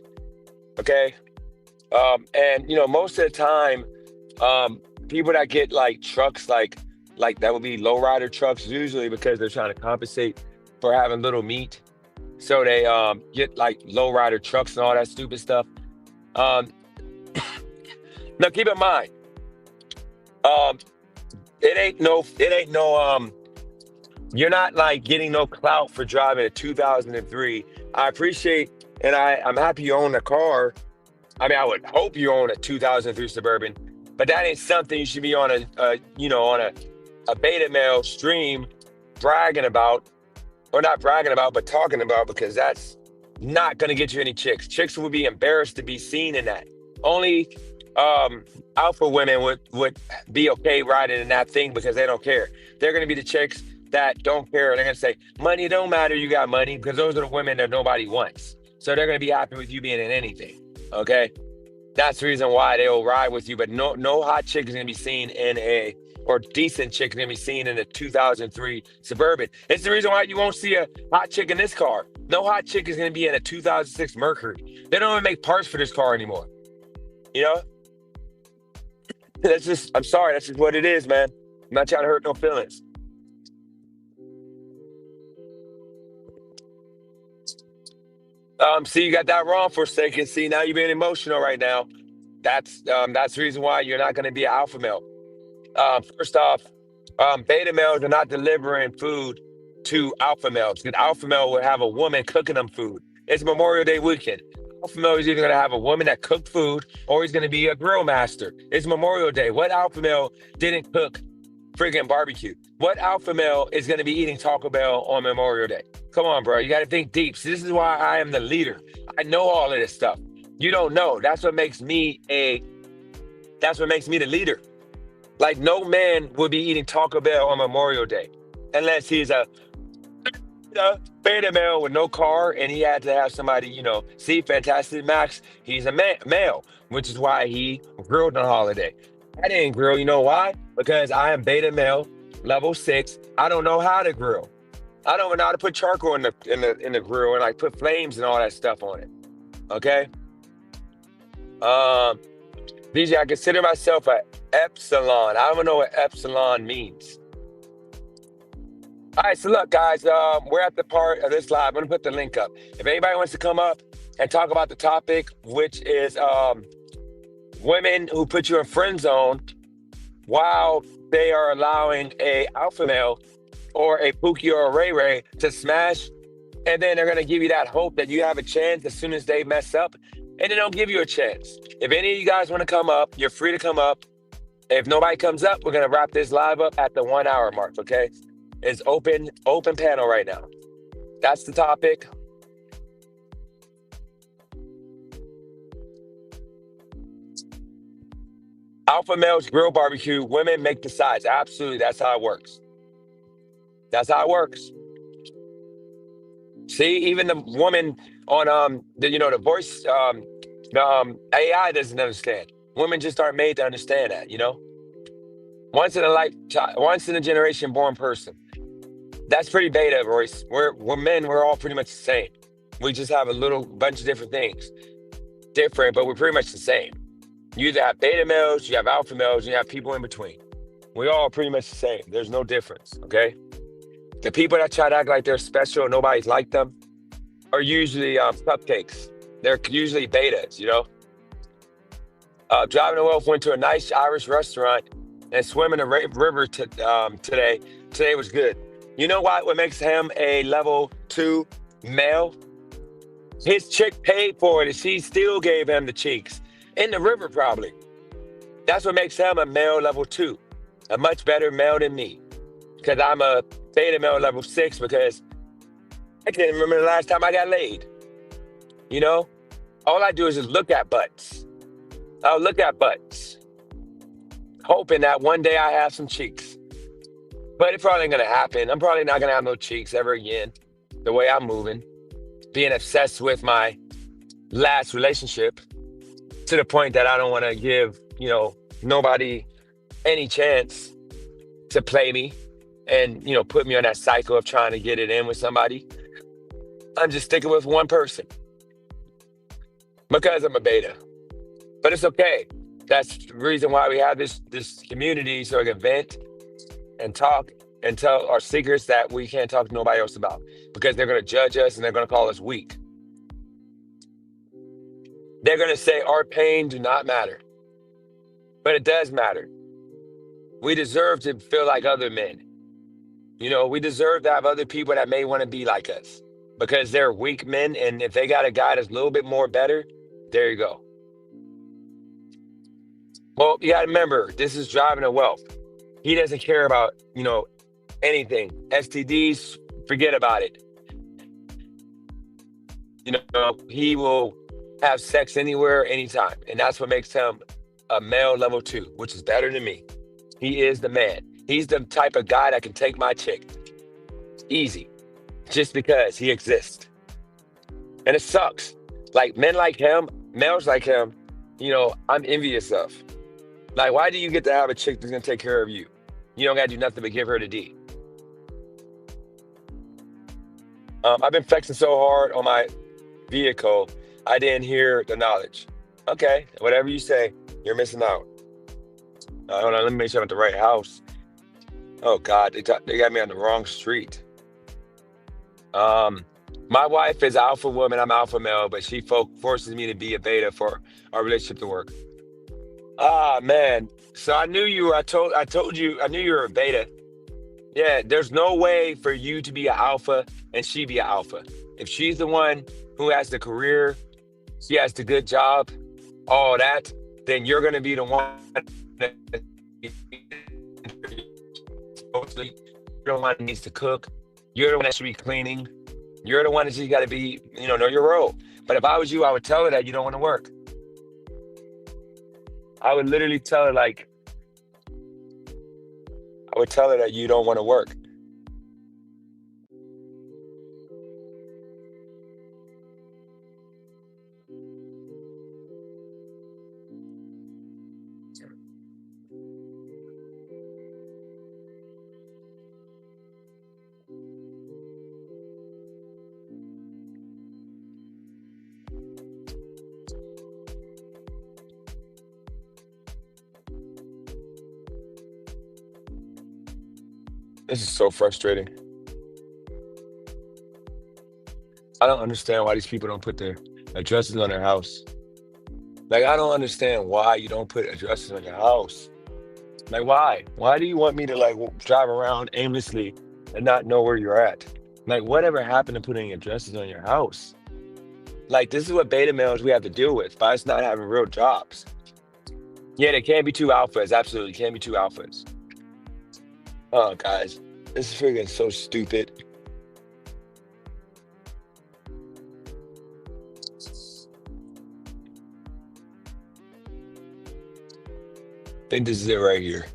Okay. And most of the time, people that get like trucks like that would be lowrider trucks usually because they're trying to compensate for having little meat. So they get like lowrider trucks and all that stupid stuff. Now keep in mind, it ain't no you're not like getting no clout for driving a 2003. I appreciate and I'm happy you own a car. I mean, I would hope you own a 2003 Suburban, but that ain't something you should be on a beta male stream bragging about, or not bragging about, but talking about, because that's not going to get you any chicks. Chicks would be embarrassed to be seen in that. Only alpha women would be okay riding in that thing because they don't care. They're going to be the chicks that don't care. They're going to say, money don't matter, you got money, because those are the women that nobody wants. So they're going to be happy with you being in anything. Okay, that's the reason why they'll ride with you. But no hot chick is gonna be seen or decent chick is gonna be seen in a 2003 Suburban. It's the reason why you won't see a hot chick in this car. No hot chick is gonna be in a 2006 Mercury. They don't even make parts for this car anymore. That's just. I'm sorry. That's just what it is, man. I'm not trying to hurt no feelings. See, you got that wrong for a second. See, now you're being emotional right now. That's the reason why you're not going to be an alpha male. First off, beta males are not delivering food to alpha males. Because alpha male will have a woman cooking them food. It's Memorial Day weekend. Alpha male is either going to have a woman that cooked food or he's going to be a grill master. It's Memorial Day. What alpha male didn't cook friggin' barbecue? What alpha male is going to be eating Taco Bell on Memorial Day? Come on, bro. You got to think deep. So this is why I am the leader. I know all of this stuff. You don't know. That's what makes me the leader. Like no man would be eating Taco Bell on Memorial Day unless he's a beta male with no car and he had to have somebody, see Fantastic Max. He's a male, which is why he grilled on holiday. I didn't grill. You know why? Because I am beta male, level 6. I don't know how to grill. I don't even know how to put charcoal in the grill and like put flames and all that stuff on it. Okay. DJ, I consider myself an epsilon. I don't even know what epsilon means. All right, so look, guys, we're at the part of this live. I'm gonna put the link up. If anybody wants to come up and talk about the topic, which is women who put you in friend zone while they are allowing a alpha male or a Pookie or a Ray Ray to smash, and then they're gonna give you that hope that you have a chance as soon as they mess up, and they don't give you a chance. If any of you guys want to come up, you're free to come up. If nobody comes up, we're gonna wrap this live up at the 1 hour mark. Okay, it's open panel right now. That's the topic. Alpha males grill barbecue, women make the sides. Absolutely, that's how it works. That's how it works. See, even the woman on the voice AI doesn't understand. Women just aren't made to understand that, Once in a generation born person. That's pretty beta, Royce. We're men, we're all pretty much the same. We just have a little bunch of different things. Different, but we're pretty much the same. You either have beta males, you have alpha males, you have people in between. We all pretty much the same. There's no difference, okay? The people that try to act like they're special and nobody's like them are usually cupcakes. They're usually betas, you know? Driving to Wealth went to a nice Irish restaurant and swim in the river today. Today was good. You know what makes him a level 2 male? His chick paid for it and she still gave him the cheeks. In the river, probably. That's what makes him a male level 2. A much better male than me. Because I'm a beta male level 6 because I can't remember the last time I got laid. You know? All I do is just look at butts. I'll look at butts. Hoping that one day I have some cheeks. But it probably ain't gonna happen. I'm probably not gonna have no cheeks ever again. The way I'm moving. Being obsessed with my last relationship to the point that I don't want to give, nobody any chance to play me and, put me on that cycle of trying to get it in with somebody. I'm just sticking with one person because I'm a beta. But it's okay. That's the reason why we have this community, so we can vent and talk and tell our secrets that we can't talk to nobody else about because they're going to judge us and they're going to call us weak. They're going to say our pain do not matter. But it does matter. We deserve to feel like other men. We deserve to have other people that may want to be like us because they're weak men. And if they got a guy that's a little bit more better, there you go. Well, you got to remember, this is Driving to Wealth. He doesn't care about, anything. STDs, forget about it. He will have sex anywhere, anytime. And that's what makes him a male level 2, which is better than me. He is the man. He's the type of guy that can take my chick. Easy. Just because he exists. And it sucks. Like men like him, males like him, I'm envious of. Like, why do you get to have a chick that's going to take care of you? You don't got to do nothing but give her the D. I've been flexing so hard on my vehicle, I didn't hear the knowledge. Okay, whatever you say, you're missing out. Hold on, let me make sure I'm at the right house. Oh, God, they got me on the wrong street. My wife is alpha woman, I'm alpha male, but she forces me to be a beta for our relationship to work. Ah, man. So I knew you were, I told you, I knew you were a beta. Yeah, there's no way for you to be an alpha and she be an alpha. If she's the one who has the career, she has the good job, all that, then you're going to be the one that you're the one that needs to cook. You're the one that should be cleaning. You're the one that you got to be, know your role. But if I was you, I would tell her that you don't want to work. I would literally tell her, that you don't want to work. This is so frustrating. I don't understand why these people don't put their addresses on their house. Like, I don't understand why you don't put addresses on your house. Like, why? Why do you want me to, drive around aimlessly and not know where you're at? Like, whatever happened to putting addresses on your house? Like, this is what beta males we have to deal with by us not having real jobs. Yeah, there can't be two alphas. Absolutely, can't be two alphas. Oh, guys, this is freaking so stupid. I think this is it right here.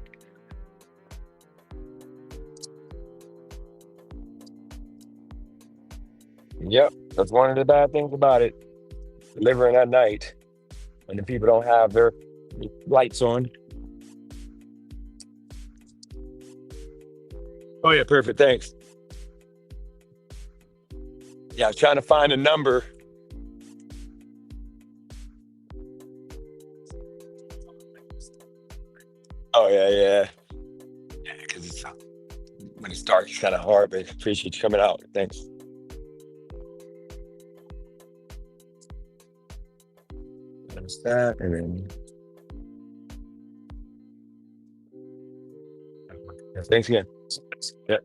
Yep, that's one of the bad things about it. Delivering at night when the people don't have their lights on. Oh, yeah, perfect. Thanks. Yeah, I was trying to find a number. Oh, yeah. When it's dark, it's kind of hard, but appreciate you coming out. Thanks. There's that, and then yeah, thanks again. Yeah.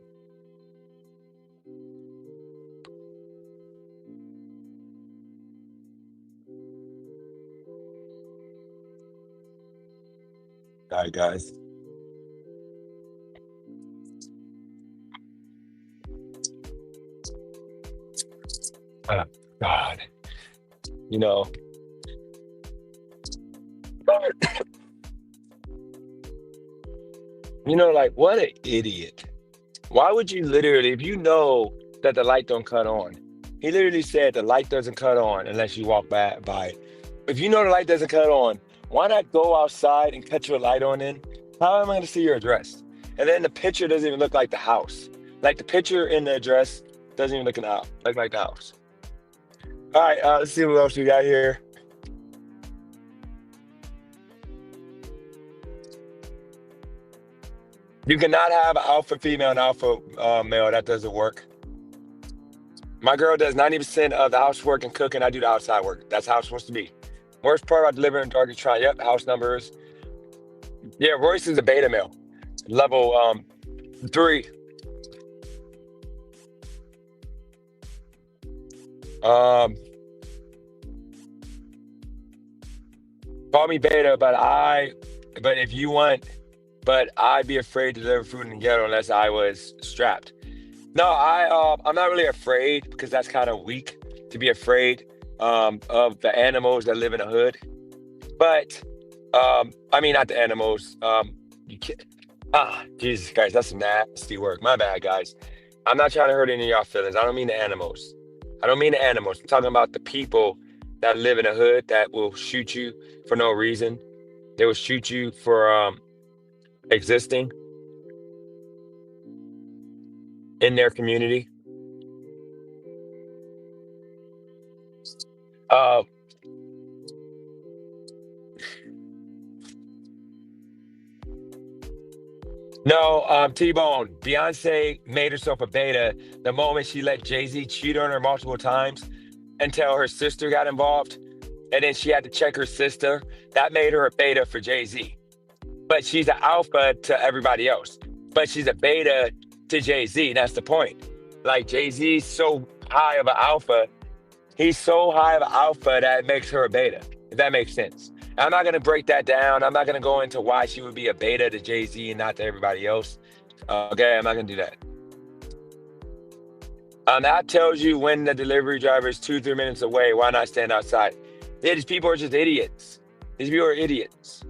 All right, guys. Ah, God, you know, like what an idiot. Why would you literally, if you know that the light don't cut on? He literally said the light doesn't cut on unless you walk by it. If you know the light doesn't cut on, why not go outside and cut your light on in? How am I going to see your address? And then the picture doesn't even look like the house. Like the picture in the address doesn't even look like the house. All right, let's see what else we got here. You cannot have an alpha female and alpha male. That doesn't work. My girl does 90% of the housework and cooking. I do the outside work. That's how it's supposed to be. Worst part about delivering dark trying. Yep, house numbers. Yeah, Royce is a beta male. Level 3. Um, Call me beta, but if you want, but I'd be afraid to deliver food in the ghetto unless I was strapped. No, I'm not really afraid because that's kind of weak to be afraid of the animals that live in the hood. But I mean, not the animals. You can't. Jesus Christ, that's some nasty work. My bad, guys. I'm not trying to hurt any of y'all feelings. I don't mean the animals. I'm talking about the people that live in the hood that will shoot you for no reason. They will shoot you for existing in their community. Uh, no, T-Bone, Beyonce made herself a beta the moment she let Jay-Z cheat on her multiple times until her sister got involved. And then she had to check her sister. That made her a beta for Jay-Z. But she's an alpha to everybody else. But she's a beta to Jay-Z. That's the point. Like Jay-Z's so high of an alpha. He's so high of an alpha that it makes her a beta, if that makes sense. I'm not going to break that down. I'm not going to go into why she would be a beta to Jay-Z and not to everybody else. Okay, I'm not going to do that. That tells you when the delivery driver is 2-3 minutes away. Why not stand outside? Yeah, these people are just idiots. These people are idiots.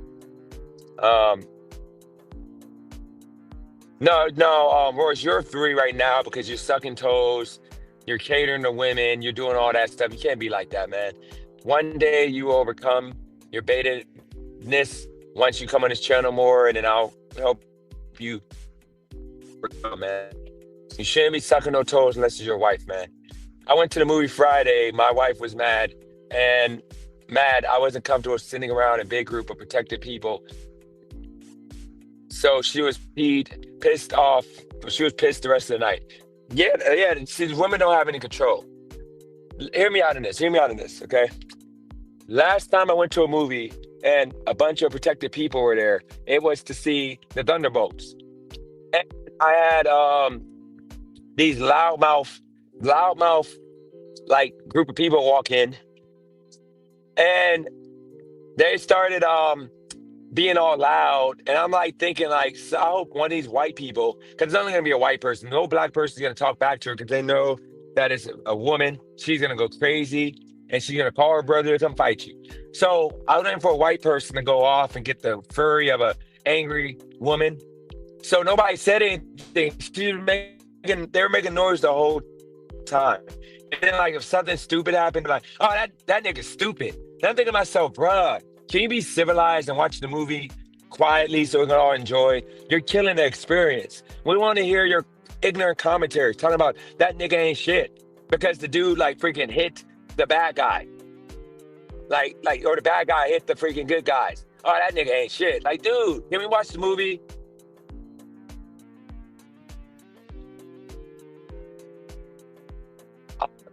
No, Royce, you're 3 right now because you're sucking toes, you're catering to women, you're doing all that stuff. You can't be like that, man. One day you will overcome your beta-ness once you come on this channel more, and then I'll help you, man. You shouldn't be sucking no toes unless it's your wife, man. I went to the movie Friday. My wife was mad, I wasn't comfortable sitting around a big group of protected people. So she was pissed off. She was pissed the rest of the night. Yeah. See, women don't have any control. Hear me out in this, okay? Last time I went to a movie and a bunch of protected people were there, it was to see the Thunderbolts. And I had these loudmouth, like group of people walk in, and they started being all loud, and I'm like thinking like, so I hope one of these white people, because it's only gonna be a white person, no black person is gonna talk back to her because they know that it's a woman. She's gonna go crazy and she's gonna call her brother to come fight you. So I was waiting for a white person to go off and get the fury of a angry woman. So nobody said anything. They were making noise the whole time. And then like if something stupid happened, like, oh, that nigga's stupid. Then I'm thinking to myself, bruh, can you be civilized and watch the movie quietly so we can all enjoy? You're killing the experience. We want to hear your ignorant commentary talking about that nigga ain't shit because the dude like freaking hit the bad guy. Like, or the bad guy hit the freaking good guys. Oh, that nigga ain't shit. Like, dude, can we watch the movie?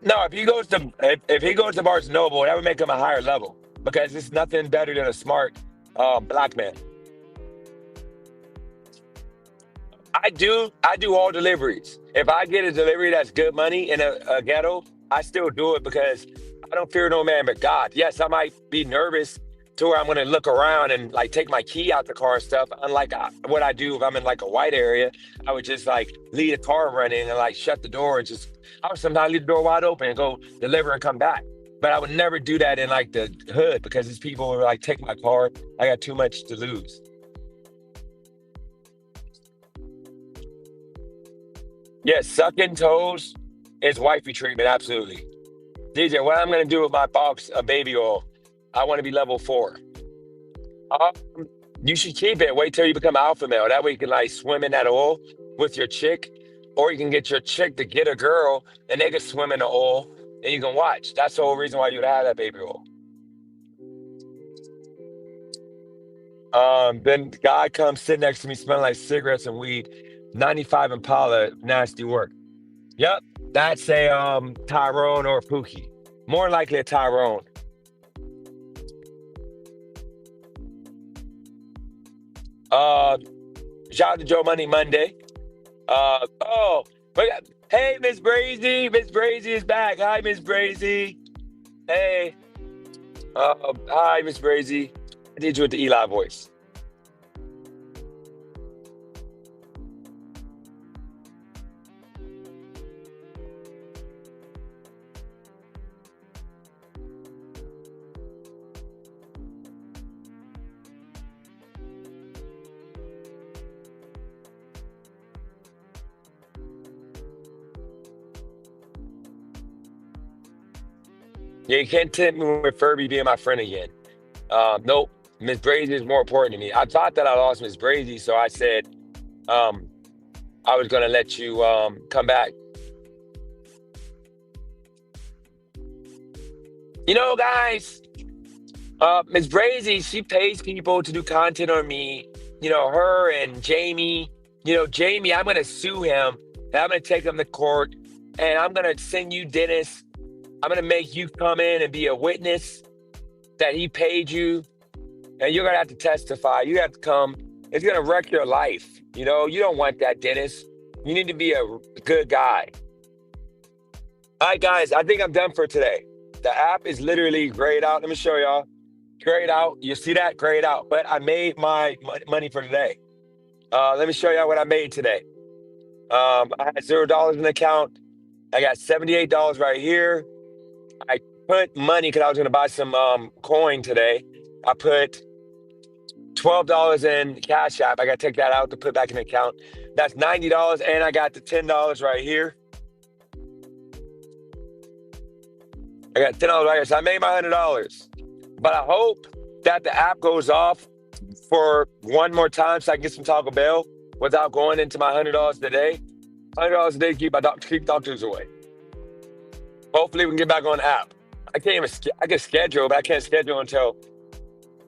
No, if he goes to Barnes Noble, that would make him a higher level because it's nothing better than a smart black man. I do all deliveries. If I get a delivery that's good money in a ghetto, I still do it because I don't fear no man but God. Yes, I might be nervous to where I'm gonna look around and like take my key out the car and stuff. Unlike what I do if I'm in like a white area, I would just like leave the car running and like shut the door and just I would sometimes leave the door wide open and go deliver and come back. But I would never do that in like the hood because these people would like take my car. I got too much to lose. Yes, sucking toes is wifey treatment, absolutely. DJ, what I'm gonna do with my box of baby oil? I want to be level 4. Um, you should keep it. Wait till you become alpha male. That way you can like swim in that oil with your chick, or you can get your chick to get a girl and they can swim in the oil and you can watch. That's the whole reason why you'd have that baby oil. Then the guy comes sit next to me smelling like cigarettes and weed. 95 Impala, nasty work. Yep, that's a Tyrone or a Pookie. More likely a Tyrone. Uh, Shout out to Joe Money Monday. Oh, hey, Miss Brazy. Miss Brazy is back. Hi, Miss Brazy. Hey. Hi, Miss Brazy. I did you with the Eli voice. Yeah, you can't tempt me with Furby being my friend again. Nope. Miss Brazy is more important to me. I thought that I lost Miss Brazy, so I said um, I was gonna let you come back. You know, guys, Miss Brazy, she pays people to do content on me. You know, her and Jamie. You know, Jamie, I'm gonna sue him and I'm gonna take him to court and I'm gonna send you Dennis. I'm gonna make you come in and be a witness that he paid you, and you're gonna have to testify. You have to come. It's gonna wreck your life. You know, you don't want that, Dennis. You need to be a good guy. All right, guys, I think I'm done for today. The app is literally grayed out. Let me show y'all. Grayed out. You see that? Grayed out. But I made my money for today. Let me show y'all what I made today. I had $0 in the account. I got $78 right here. I put money because I was going to buy some coin today. I put $12 in Cash App. I got to take that out to put back in the account. That's $90, and I got the $10 right here. I got $10 right here, so I made my $100. But I hope that the app goes off for one more time so I can get some Taco Bell without going into my $100 today. $100 a day to keep doctors away. Hopefully we can get back on the app. I can't even, I can schedule, but I can't schedule until,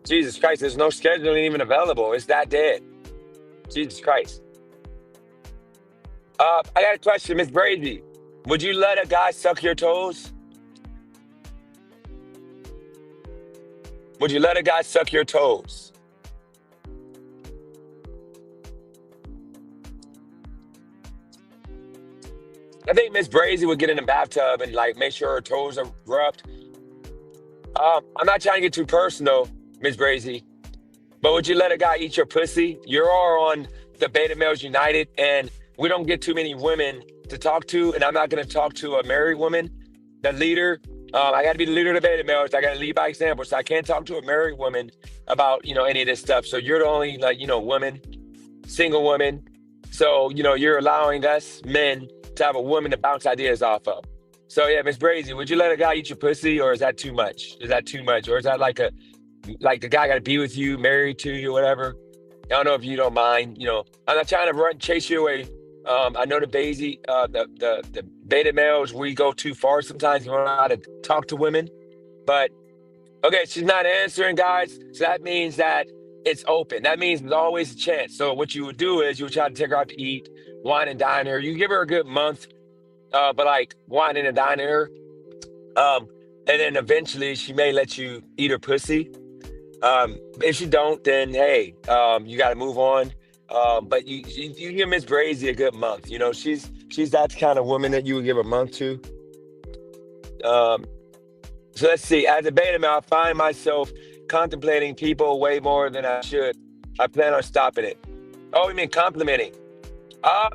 Jesus Christ, there's no scheduling even available. It's that dead. Jesus Christ. I got a question, Miss Brady. Would you let a guy suck your toes? Would you let a guy suck your toes? I think Miss Brazy would get in the bathtub and like make sure her toes are rubbed. I'm not trying to get too personal, Miss Brazy, but would you let a guy eat your pussy? You're all on the Beta Males United, and we don't get too many women to talk to, and I'm not going to talk to a married woman. The leader, I got to be the leader of the Beta Males. I got to lead by example, so I can't talk to a married woman about, any of this stuff. So you're the only, woman, single woman. So, you're allowing us men to have a woman to bounce ideas off of. So yeah, Miss Brazy, would you let a guy eat your pussy, or is that too much? Is that too much? Or is that like the guy got to be with you, married to you, whatever? I don't know if you don't mind. I'm not trying to chase you away. I know the the beta males, we go too far sometimes. You don't know how to talk to women. But okay, she's not answering, guys. So that means that it's open. That means there's always a chance. So what you would do is you would try to take her out to eat, wine and dine her. You give her a good month. but like whining and dining her. Um, and then eventually she may let you eat her pussy. If you don't, then hey, you got to move on. But you give Miss Brazy a good month. You know, she's that kind of woman that you would give a month to. Um, so let's see. As a beta male, I find myself contemplating people way more than I should. I plan on stopping it. Oh, you mean complimenting?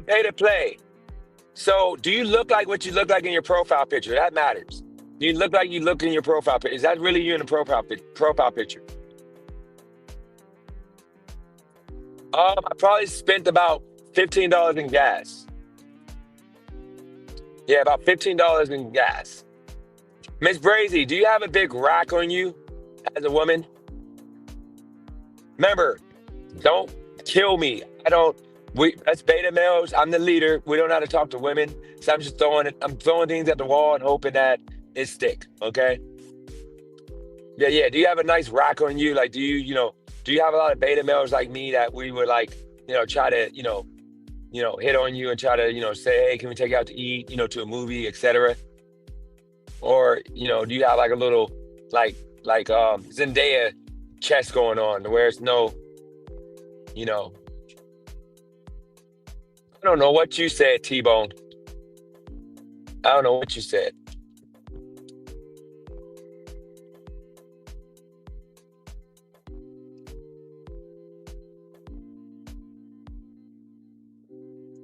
Pay to play. So, do you look like what you look like in your profile picture? That matters. Do you look like you look in your profile picture? Is that really you in the profile picture? I probably spent about $15 in gas. Yeah, about $15 in gas. Miss Brazy, do you have a big rack on you as a woman? Remember, don't kill me. I don't. We That's beta males. I'm the leader. We don't know how to talk to women, so I'm just throwing it. I'm throwing things at the wall and hoping that it stick. Okay. Yeah, yeah. Do you have a nice rack on you? Like, do you have a lot of beta males like me that we would like, try to, hit on you and try to, say, hey, can we take you out to eat, to a movie, etc. Or, do you have like a little, Zendaya chest going on where it's no, I don't know what you said, T-Bone. I don't know what you said.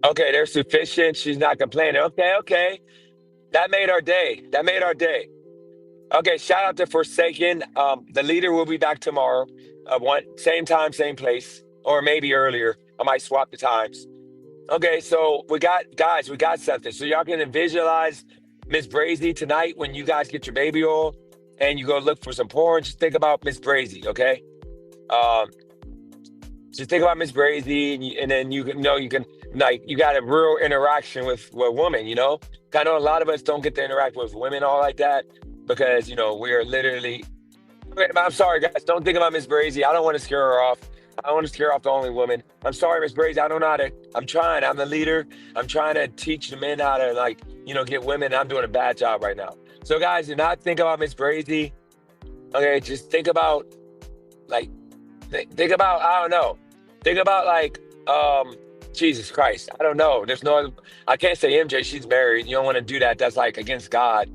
Okay, they're sufficient. She's not complaining. Okay, okay. That made our day. That made our day. Okay, shout out to Forsaken. The leader will be back tomorrow. Same time, same place, or maybe earlier. I might swap the times. Okay, so we got something. So y'all can visualize Miss Brazy tonight when you guys get your baby oil and you go look for some porn. Just think about Miss Brazy, okay? Um, just think about Miss Brazy, and then you can like you got a real interaction with a woman. I know a lot of us don't get to interact with women all like that because we're literally. Okay, I'm sorry, guys. Don't think about Miss Brazy. I don't want to scare her off. I don't want to scare off the only woman. I'm sorry, Miss Brazy. I don't know how to. I'm trying. I'm the leader. I'm trying to teach the men how to get women. I'm doing a bad job right now. So, guys, do not think about Miss Brazy. Okay, just think about think about I don't know. Think about Jesus Christ. I don't know. I can't say MJ. She's married. You don't want to do that. That's like against God.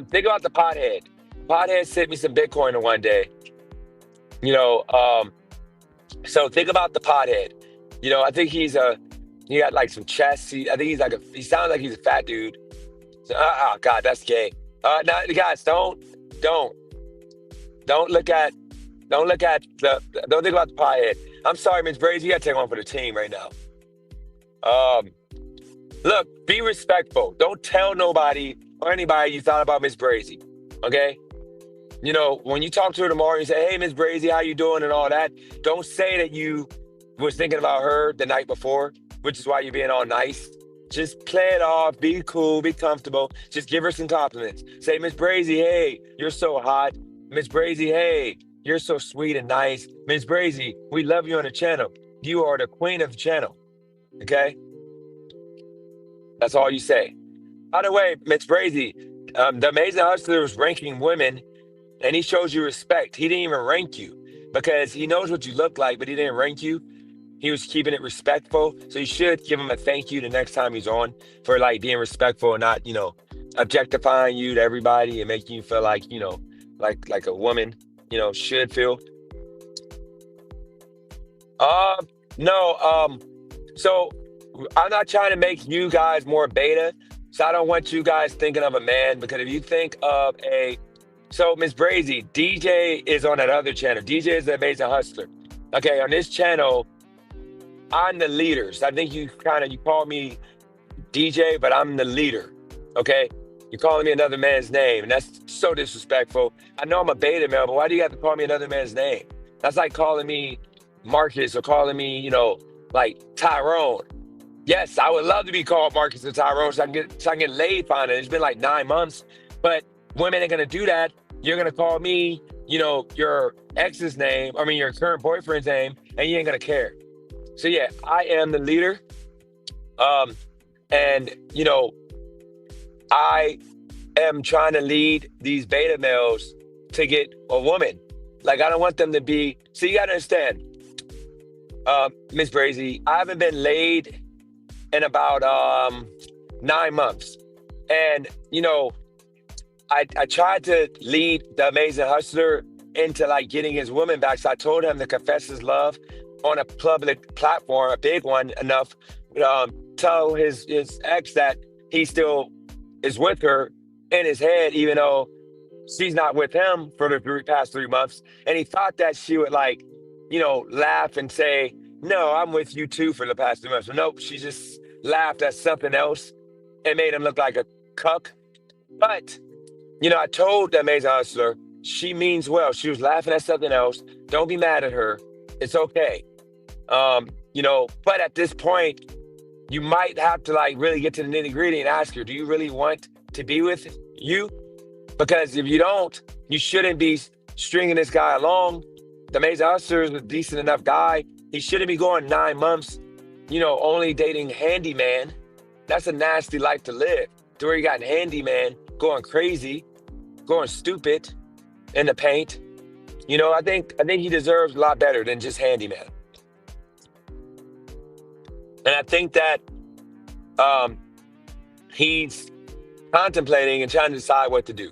Think about the pothead. Pothead sent me some Bitcoin in one day. So think about the pothead. I think he got like some chest. I think he sounds like he's a fat dude. So, God, that's gay. Now, guys, don't look at, don't think about the pothead. I'm sorry, Miss Brazy, you gotta take one for the team right now. Look, be respectful. Don't tell nobody or anybody you thought about Miss Brazy, okay? When you talk to her tomorrow, you say, hey, Miss Brazy, how you doing and all that. Don't say that you was thinking about her the night before, which is why you're being all nice. Just play it off, be cool, be comfortable. Just give her some compliments. Say, Miss Brazy, hey, you're so hot. Miss Brazy, hey, you're so sweet and nice. Miss Brazy, we love you on the channel. You are the queen of the channel, okay? That's all you say. By the way, Miss Brazy, the Amazing Hustler was ranking women, and he shows you respect. He didn't even rank you because he knows what you look like, but he didn't rank you. He was keeping it respectful. So you should give him a thank you the next time he's on for being respectful and not, objectifying you to everybody and making you feel like, like a woman, should feel. No, so I'm not trying to make you guys more beta. So I don't want you guys thinking of a man, because if you think of so Miss Brazy, DJ is on that other channel. DJ is the Amazing Hustler. Okay, on this channel, I'm the leader. So I think you call me DJ, but I'm the leader. Okay? You're calling me another man's name, and that's so disrespectful. I know I'm a beta male, but why do you have to call me another man's name? That's like calling me Marcus or calling me, like Tyrone. Yes, I would love to be called Marcus or Tyrone so I can get laid finally. It's been like 9 months, but women ain't gonna do that. You're gonna call me, your ex's name, your current boyfriend's name, and you ain't gonna care. So yeah, I am the leader. And I am trying to lead these beta males to get a woman. Like I don't want them to be. So you got to understand, Miss Brazy, I haven't been laid in about 9 months, and I tried to lead the Amazing Hustler into like getting his woman back. So I told him to confess his love on a public platform, a big one enough. Tell his ex that he still is with her in his head, even though she's not with him for the past 3 months. And he thought that she would like, laugh and say, "No, I'm with you too for the past 3 months." But nope, she just laughed at something else and made him look like a cuck. But I told the Amazing Hustler, she means well. She was laughing at something else. Don't be mad at her. It's okay. But at this point, you might have to like really get to the nitty-gritty and ask her, do you really want to be with you? Because if you don't, you shouldn't be stringing this guy along. The Amazing Hustler is a decent enough guy. He shouldn't be going 9 months, only dating handyman. That's a nasty life to live. To where you got handyman going crazy, going stupid in the paint. I think he deserves a lot better than just handyman. And I think that he's contemplating and trying to decide what to do.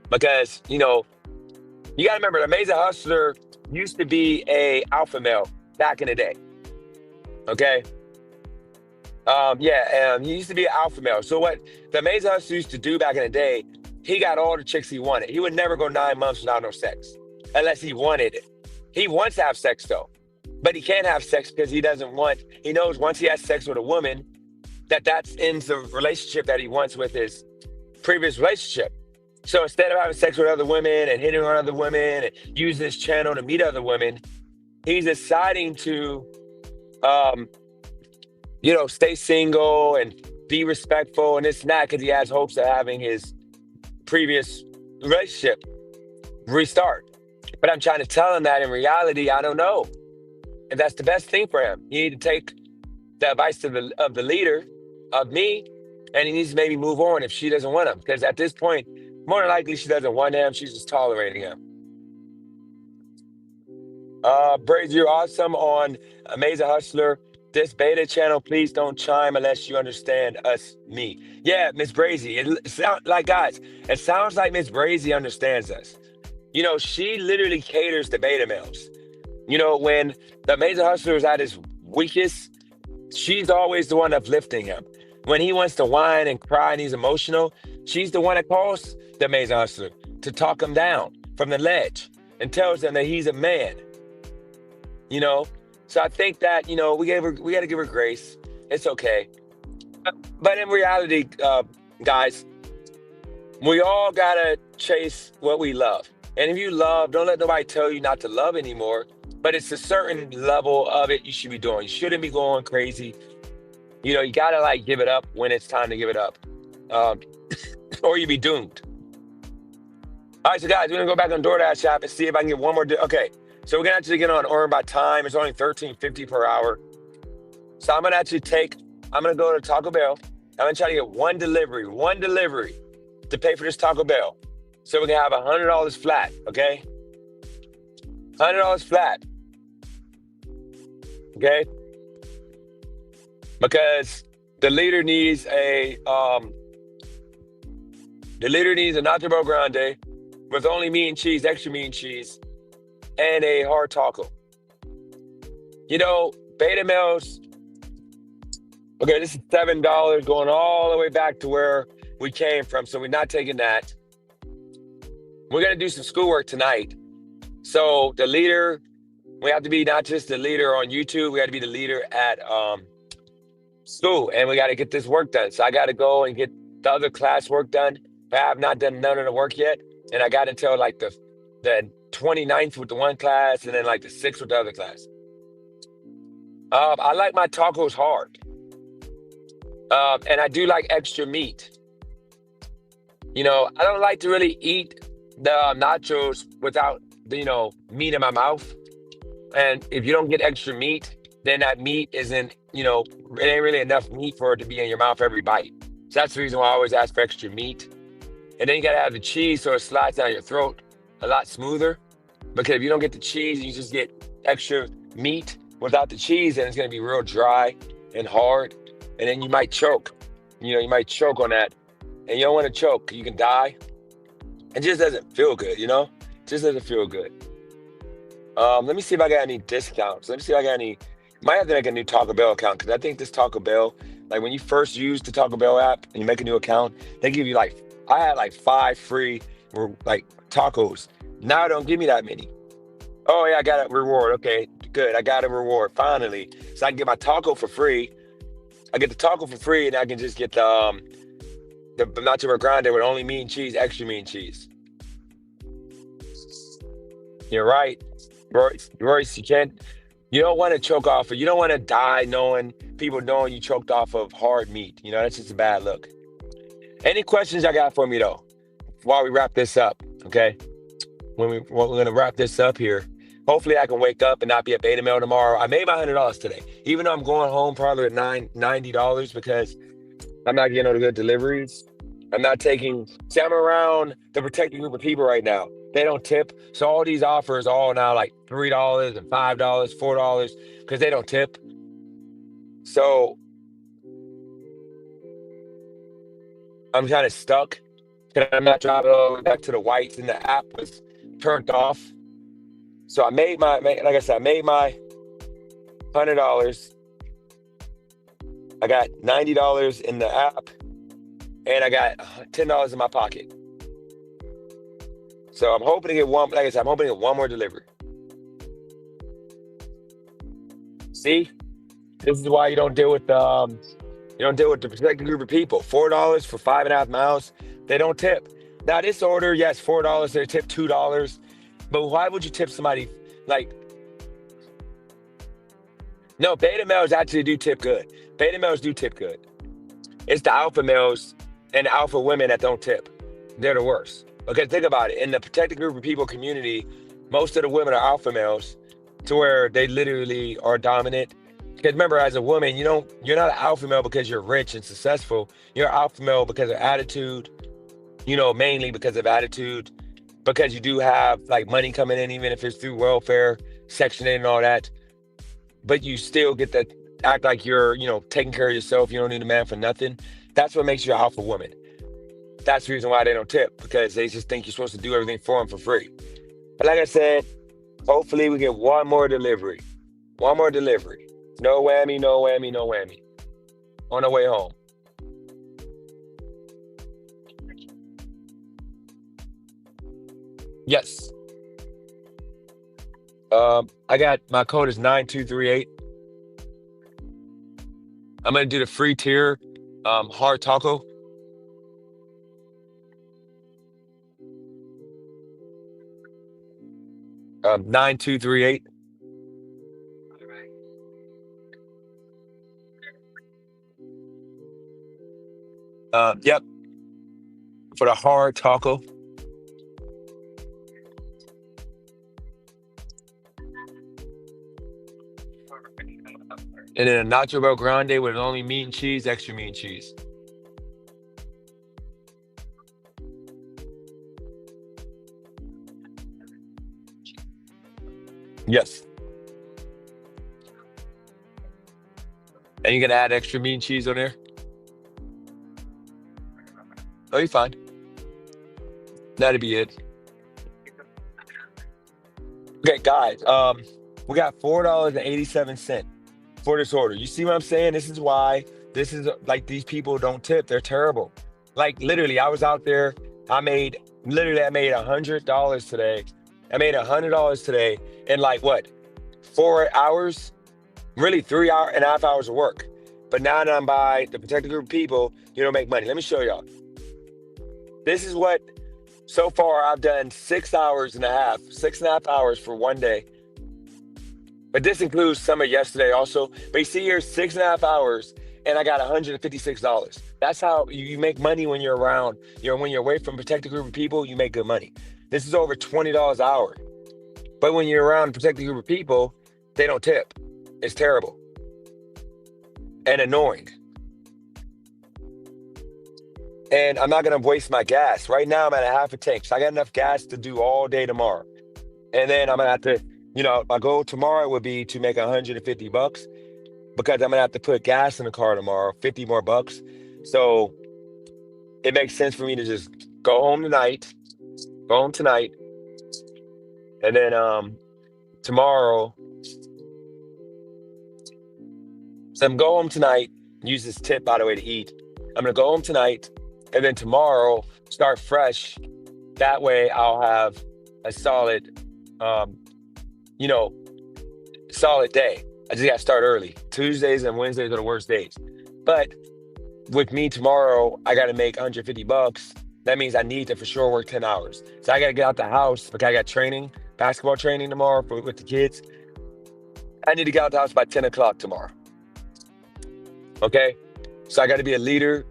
Because, you got to remember, the Amazing Hustler used to be a alpha male back in the day. Okay? He used to be an alpha male. So what the Amazing Hustler used to do back in the day, he got all the chicks he wanted. He would never go 9 months without no sex, unless he wanted it. He wants to have sex, though. But he can't have sex because he knows once he has sex with a woman, that ends the relationship that he wants with his previous relationship. So instead of having sex with other women and hitting on other women and using his channel to meet other women, he's deciding to, stay single and be respectful and this and that because he has hopes of having his previous relationship restart. But I'm trying to tell him that in reality, I don't know if that's the best thing for him. You need to take the advice of the leader, of me, and he needs to maybe move on if she doesn't want him. Because at this point, more than likely she doesn't want him. She's just tolerating him. Brazy, you're awesome on Amazing Hustler. This beta channel, please don't chime unless you understand me. Yeah, Miss Brazy. It sounds like Miss Brazy understands us. She literally caters to beta males. When the Amazing Hustler is at his weakest, she's always the one uplifting him. When he wants to whine and cry and he's emotional, she's the one that calls the Amazing Hustler to talk him down from the ledge and tells him that he's a man. So I think that, we got to give her grace. It's okay. But in reality, guys, we all got to chase what we love. And if you love, don't let nobody tell you not to love anymore. But it's a certain level of it you should be doing. You shouldn't be going crazy. You got to give it up when it's time to give it up. Or you be doomed. All right, so guys, we're going to go back on DoorDash app and see if I can get one more. Okay, so we're going to actually get on Earn by Time. It's only $13.50 per hour. So I'm going to go to Taco Bell. I'm going to try to get one delivery to pay for this Taco Bell. So we can have $100 flat, okay? $100 flat. Okay? Because the leader needs a Nacho Bel Grande with only meat and cheese, extra meat and cheese, and a hard taco. Beta males. Okay, this is $7 going all the way back to where we came from. So we're not taking that. We're going to do some schoolwork tonight. So the leader, we have to be not just the leader on YouTube, we got to be the leader at school, and we got to get this work done. So I got to go and get the other class work done. I have not done none of the work yet, and I got until the 29th with the one class, and then the 6th with the other class. I like my tacos hard, and I do like extra meat. I don't like to really eat the nachos without meat in my mouth. And if you don't get extra meat, then that meat isn't, it ain't really enough meat for it to be in your mouth every bite. So that's the reason why I always ask for extra meat. And then you gotta have the cheese so it slides down your throat a lot smoother. Because if you don't get the cheese, you just get extra meat without the cheese, and it's gonna be real dry and hard. And then you might choke. You might choke on that. And you don't want to choke. You can die. It just doesn't feel good, It just doesn't feel good. Let me see if I got any discounts. Let me see if I got any. Might have to make a new Taco Bell account because I think this Taco Bell, like when you first use the Taco Bell app and you make a new account, they give you I had 5 free tacos. Now don't give me that many. Oh yeah, I got a reward. Okay, good. I got a reward finally. So I can get my taco for free. I get the taco for free, and I can just get the nacho grande with only meat and cheese, extra meat and cheese. You're right, Royce. You don't want to choke off, or you don't want to die people knowing you choked off of hard meat. That's just a bad look. Any questions I got for me though, while we wrap this up? Okay, we're gonna wrap this up here. Hopefully I can wake up and not be at Beta Mail tomorrow. I made my $100 today, even though I'm going home probably at $90 because I'm not getting no good deliveries. I'm not taking. See, I'm around the protected group of people right now. They don't tip, so all these offers all now like $3 and $5, $4 because they don't tip. So I'm kind of stuck because I'm not driving all the way back to the whites, and the app was turned off. So I made like I said, I made my $100. I got $90 in the app, and I got $10 in my pocket. So I'm hoping to get one. Like I said, I'm hoping to get one more delivery. See, this is why you don't deal with the protected group of people. $4 for 5.5 miles. They don't tip. Now this order, yes, $4. They tip $2. But why would you tip somebody No, beta males actually do tip good. Beta males do tip good. It's the alpha males and the alpha women that don't tip. They're the worst. Okay, think about it. In the protected group of people community, most of the women are alpha males to where they literally are dominant. Because remember, as a woman, you're not an alpha male because you're rich and successful. You're an alpha male because of attitude, mainly because of attitude. Because you do have money coming in, even if it's through welfare, Section 8 and all that. But you still get to act like you're, taking care of yourself. You don't need a man for nothing. That's what makes you an alpha woman. That's the reason why they don't tip, because they just think you're supposed to do everything for them for free. But like I said, hopefully we get one more delivery. One more delivery. No whammy, no whammy, no whammy. On the way home. Yes. I got my code is 9238. I'm gonna do the free tier, hard taco. 9238. Yep, for the hard taco. And then a nacho bel grande with only meat and cheese, extra meat and cheese. Yes. And you gonna add extra meat and cheese on there? Oh, you're fine. That'd be it. Okay, guys. We got $4.87 for this order. You see what I'm saying? This is why these people don't tip. They're terrible. Literally, I was out there. I made $100 today. I made $100 today in 4 hours? Really 3.5 hours of work. But now that I'm by the protected group of people, you don't make money. Let me show y'all. This is what, so far I've done 6.5 hours for one day. But this includes some of yesterday also. But you see here, 6.5 hours, and I got $156. That's how you make money when you're around. When you're away from a protected group of people, you make good money. This is over $20 an hour. But when you're around a protected group of people, they don't tip. It's terrible and annoying. and I'm not gonna waste my gas. Right now, I'm at a half a tank, so I got enough gas to do all day tomorrow. And then I'm gonna have to, my goal tomorrow would be to make $150 because I'm gonna have to put gas in the car tomorrow, 50 more bucks. So it makes sense for me to just go home tonight, and then tomorrow. So I'm go home tonight. Use this tip, by the way, to eat. I'm gonna go home tonight, and then tomorrow start fresh. That way, I'll have a solid, um, you know, solid day. I just gotta start early. Tuesdays and Wednesdays are the worst days. But with me tomorrow, I gotta make $150. That means I need to for sure work 10 hours. So I gotta get out the house because I got training, basketball training tomorrow with the kids. I need to get out the house by 10 o'clock tomorrow. Okay? So I gotta be a leader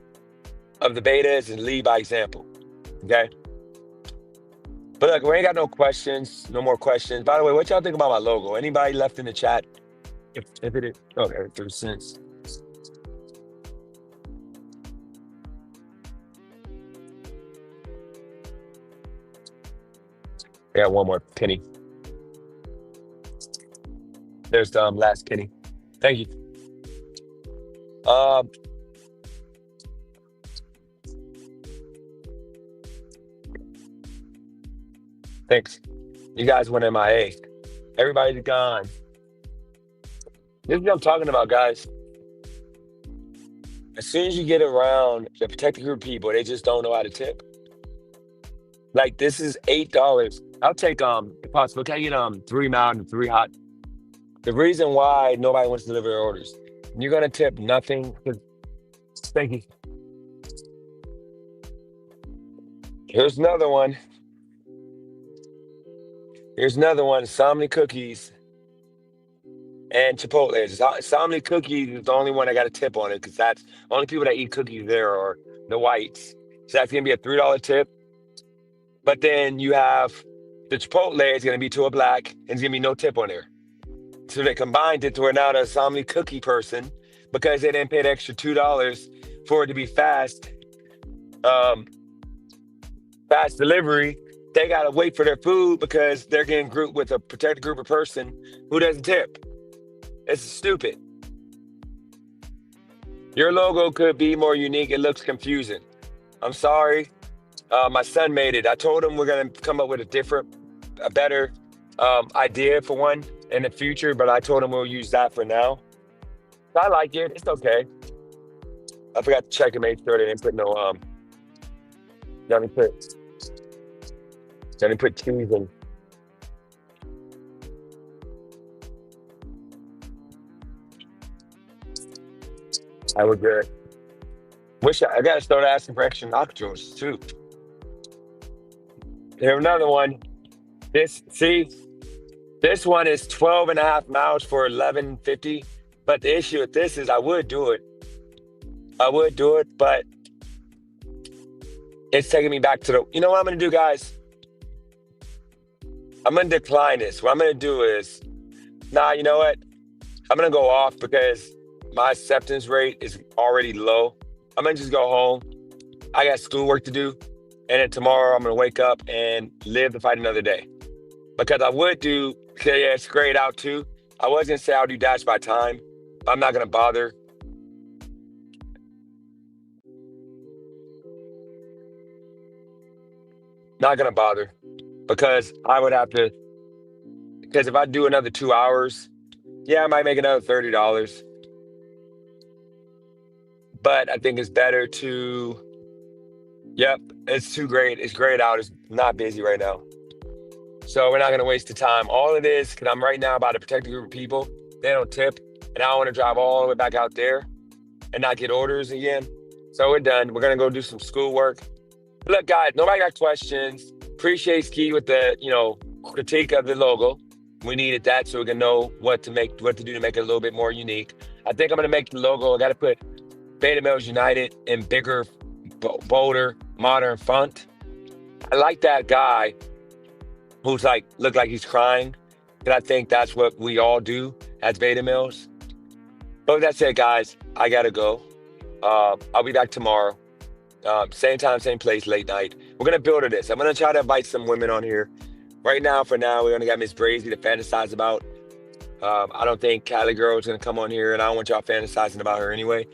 of the betas and lead by example. Okay? But look, we ain't got no questions, no more questions. By the way, what y'all think about my logo? Anybody left in the chat? If it is, okay, 3 cents. I got one more penny. There's the last penny. Thank you. Thanks. You guys went MIA. Everybody's gone. This is what I'm talking about, guys. As soon as you get around the protected group people, they just don't know how to tip. Like, this is $8. I'll take if possible. Can I get 3 mild and 3 hot? The reason why nobody wants to deliver their orders, you're gonna tip nothing. Thank you. Here's another one. Somni cookies and Chipotle. Somni cookies is the only one I got a tip on it because that's only people that eat cookies there are the whites. So that's gonna be a $3 tip. But then you have the Chipotle is gonna be to a black and there's gonna be no tip on there. So they combined it to where now the Somni cookie person, because they didn't pay the extra $2 for it to be fast delivery, they gotta wait for their food because they're getting grouped with a protected group of person who doesn't tip. It's stupid. Your logo could be more unique. It looks confusing. I'm sorry. My son made it. I told him we're gonna come up with a better idea for one in the future, but I told him we'll use that for now. I like it. It's okay. I forgot to check and make sure they didn't put no didn't put cheese in. I was good. I gotta start asking for extra nachos too. Here's another one. This one is 12.5 miles for $11.50. But the issue with this is I would do it, but it's taking me back to you know what I'm gonna do, guys? I'm gonna decline this. What I'm gonna do is, you know what? I'm gonna go off because my acceptance rate is already low. I'm gonna just go home. I got schoolwork to do. And then tomorrow I'm gonna wake up and live to fight another day. Because I would do, yeah, it's grayed out too. I was gonna say I'll do dash by time. I'm not gonna bother. Not gonna bother. Because I would have to, because if I do another 2 hours, yeah, I might make another $30. But I think it's better to, yep, it's too great. It's grayed out. It's not busy right now. So we're not going to waste the time. All it is, because I'm right now about to protect a group of people. They don't tip. And I don't want to drive all the way back out there and not get orders again. So we're done. We're going to go do some schoolwork. Look, guys, nobody got questions. Appreciate Ski with the, critique of the logo. We needed that so we can know what to do to make it a little bit more unique. I think I'm going to make the logo. I got to put Beta Males United in bigger, bolder, modern font. I like that guy who's look like he's crying. And I think that's what we all do as beta males. But with that said, guys, I gotta go. I'll be back tomorrow. Same time, same place, late night. We're gonna build to this. I'm gonna try to invite some women on here. Right now, for now, we only got Miss Brazy to fantasize about. I don't think Cali Girl is gonna come on here, and I don't want y'all fantasizing about her anyway.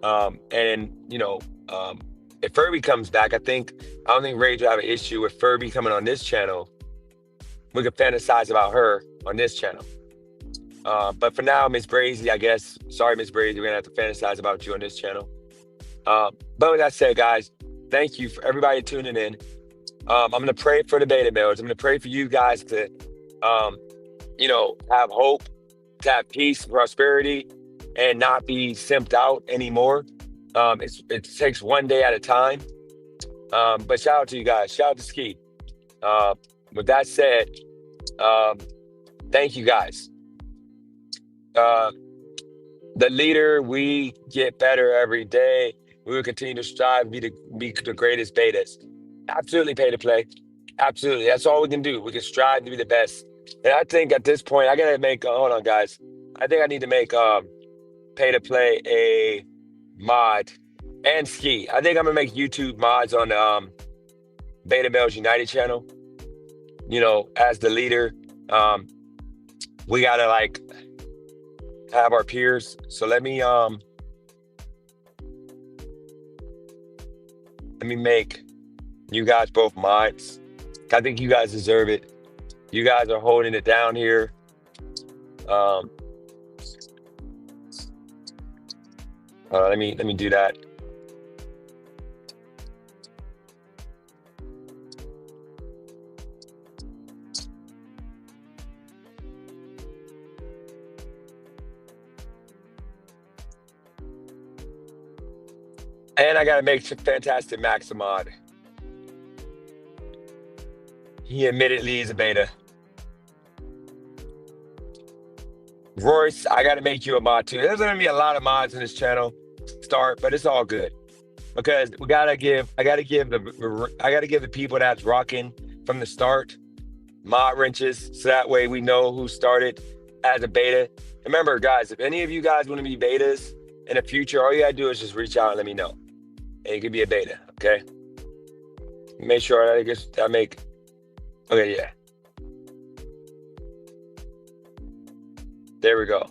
And if Furby comes back, I don't think Rage will have an issue with Furby coming on this channel. We could fantasize about her on this channel. But for now, Miss Brazy, I guess. Sorry, Miss Brazy, we're gonna have to fantasize about you on this channel. But with that said, guys, thank you for everybody tuning in. I'm gonna pray for the beta males. I'm gonna pray for you guys to, have hope, to have peace, prosperity, and not be simped out anymore. It takes one day at a time. But shout out to you guys. Shout out to Ski. With that said, thank you guys. The leader, we get better every day. We will continue to strive to be the greatest betas. Absolutely pay to play. Absolutely. That's all we can do. We can strive to be the best. And I think at this point, I gotta make, hold on, guys. I think I need to make pay to play a mod and Ski. I think I'm gonna make YouTube mods on the Beta Males United channel. As the leader, we gotta have our peers. So let me make you guys both mods. I think you guys deserve it. You guys are holding it down here. Let me do that. And I gotta make Fantastic Max a mod. He admittedly is a beta. Royce, I gotta make you a mod too. There's gonna be a lot of mods in this channel start, but it's all good because I gotta give the people that's rocking from the start mod wrenches, so that way we know who started as a beta. Remember, guys, if any of you guys want to be betas in the future, all you gotta do is just reach out and let me know, and you can be a beta. Okay. Make sure I make. Okay, yeah. There we go.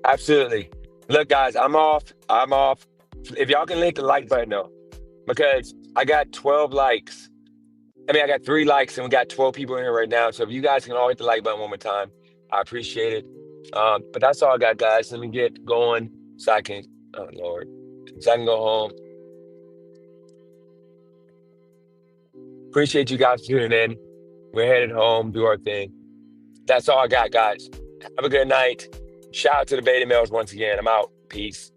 Absolutely. Look, guys, I'm off. If y'all can hit the like button though, because I got 12 likes. I got 3 likes and we got 12 people in here right now. So if you guys can all hit the like button one more time, I appreciate it. But that's all I got, guys. Let me get going so I can, oh Lord, so I can go home. Appreciate you guys tuning in. We're headed home, do our thing. That's all I got, guys. Have a good night. Shout out to the beta males once again. I'm out. Peace.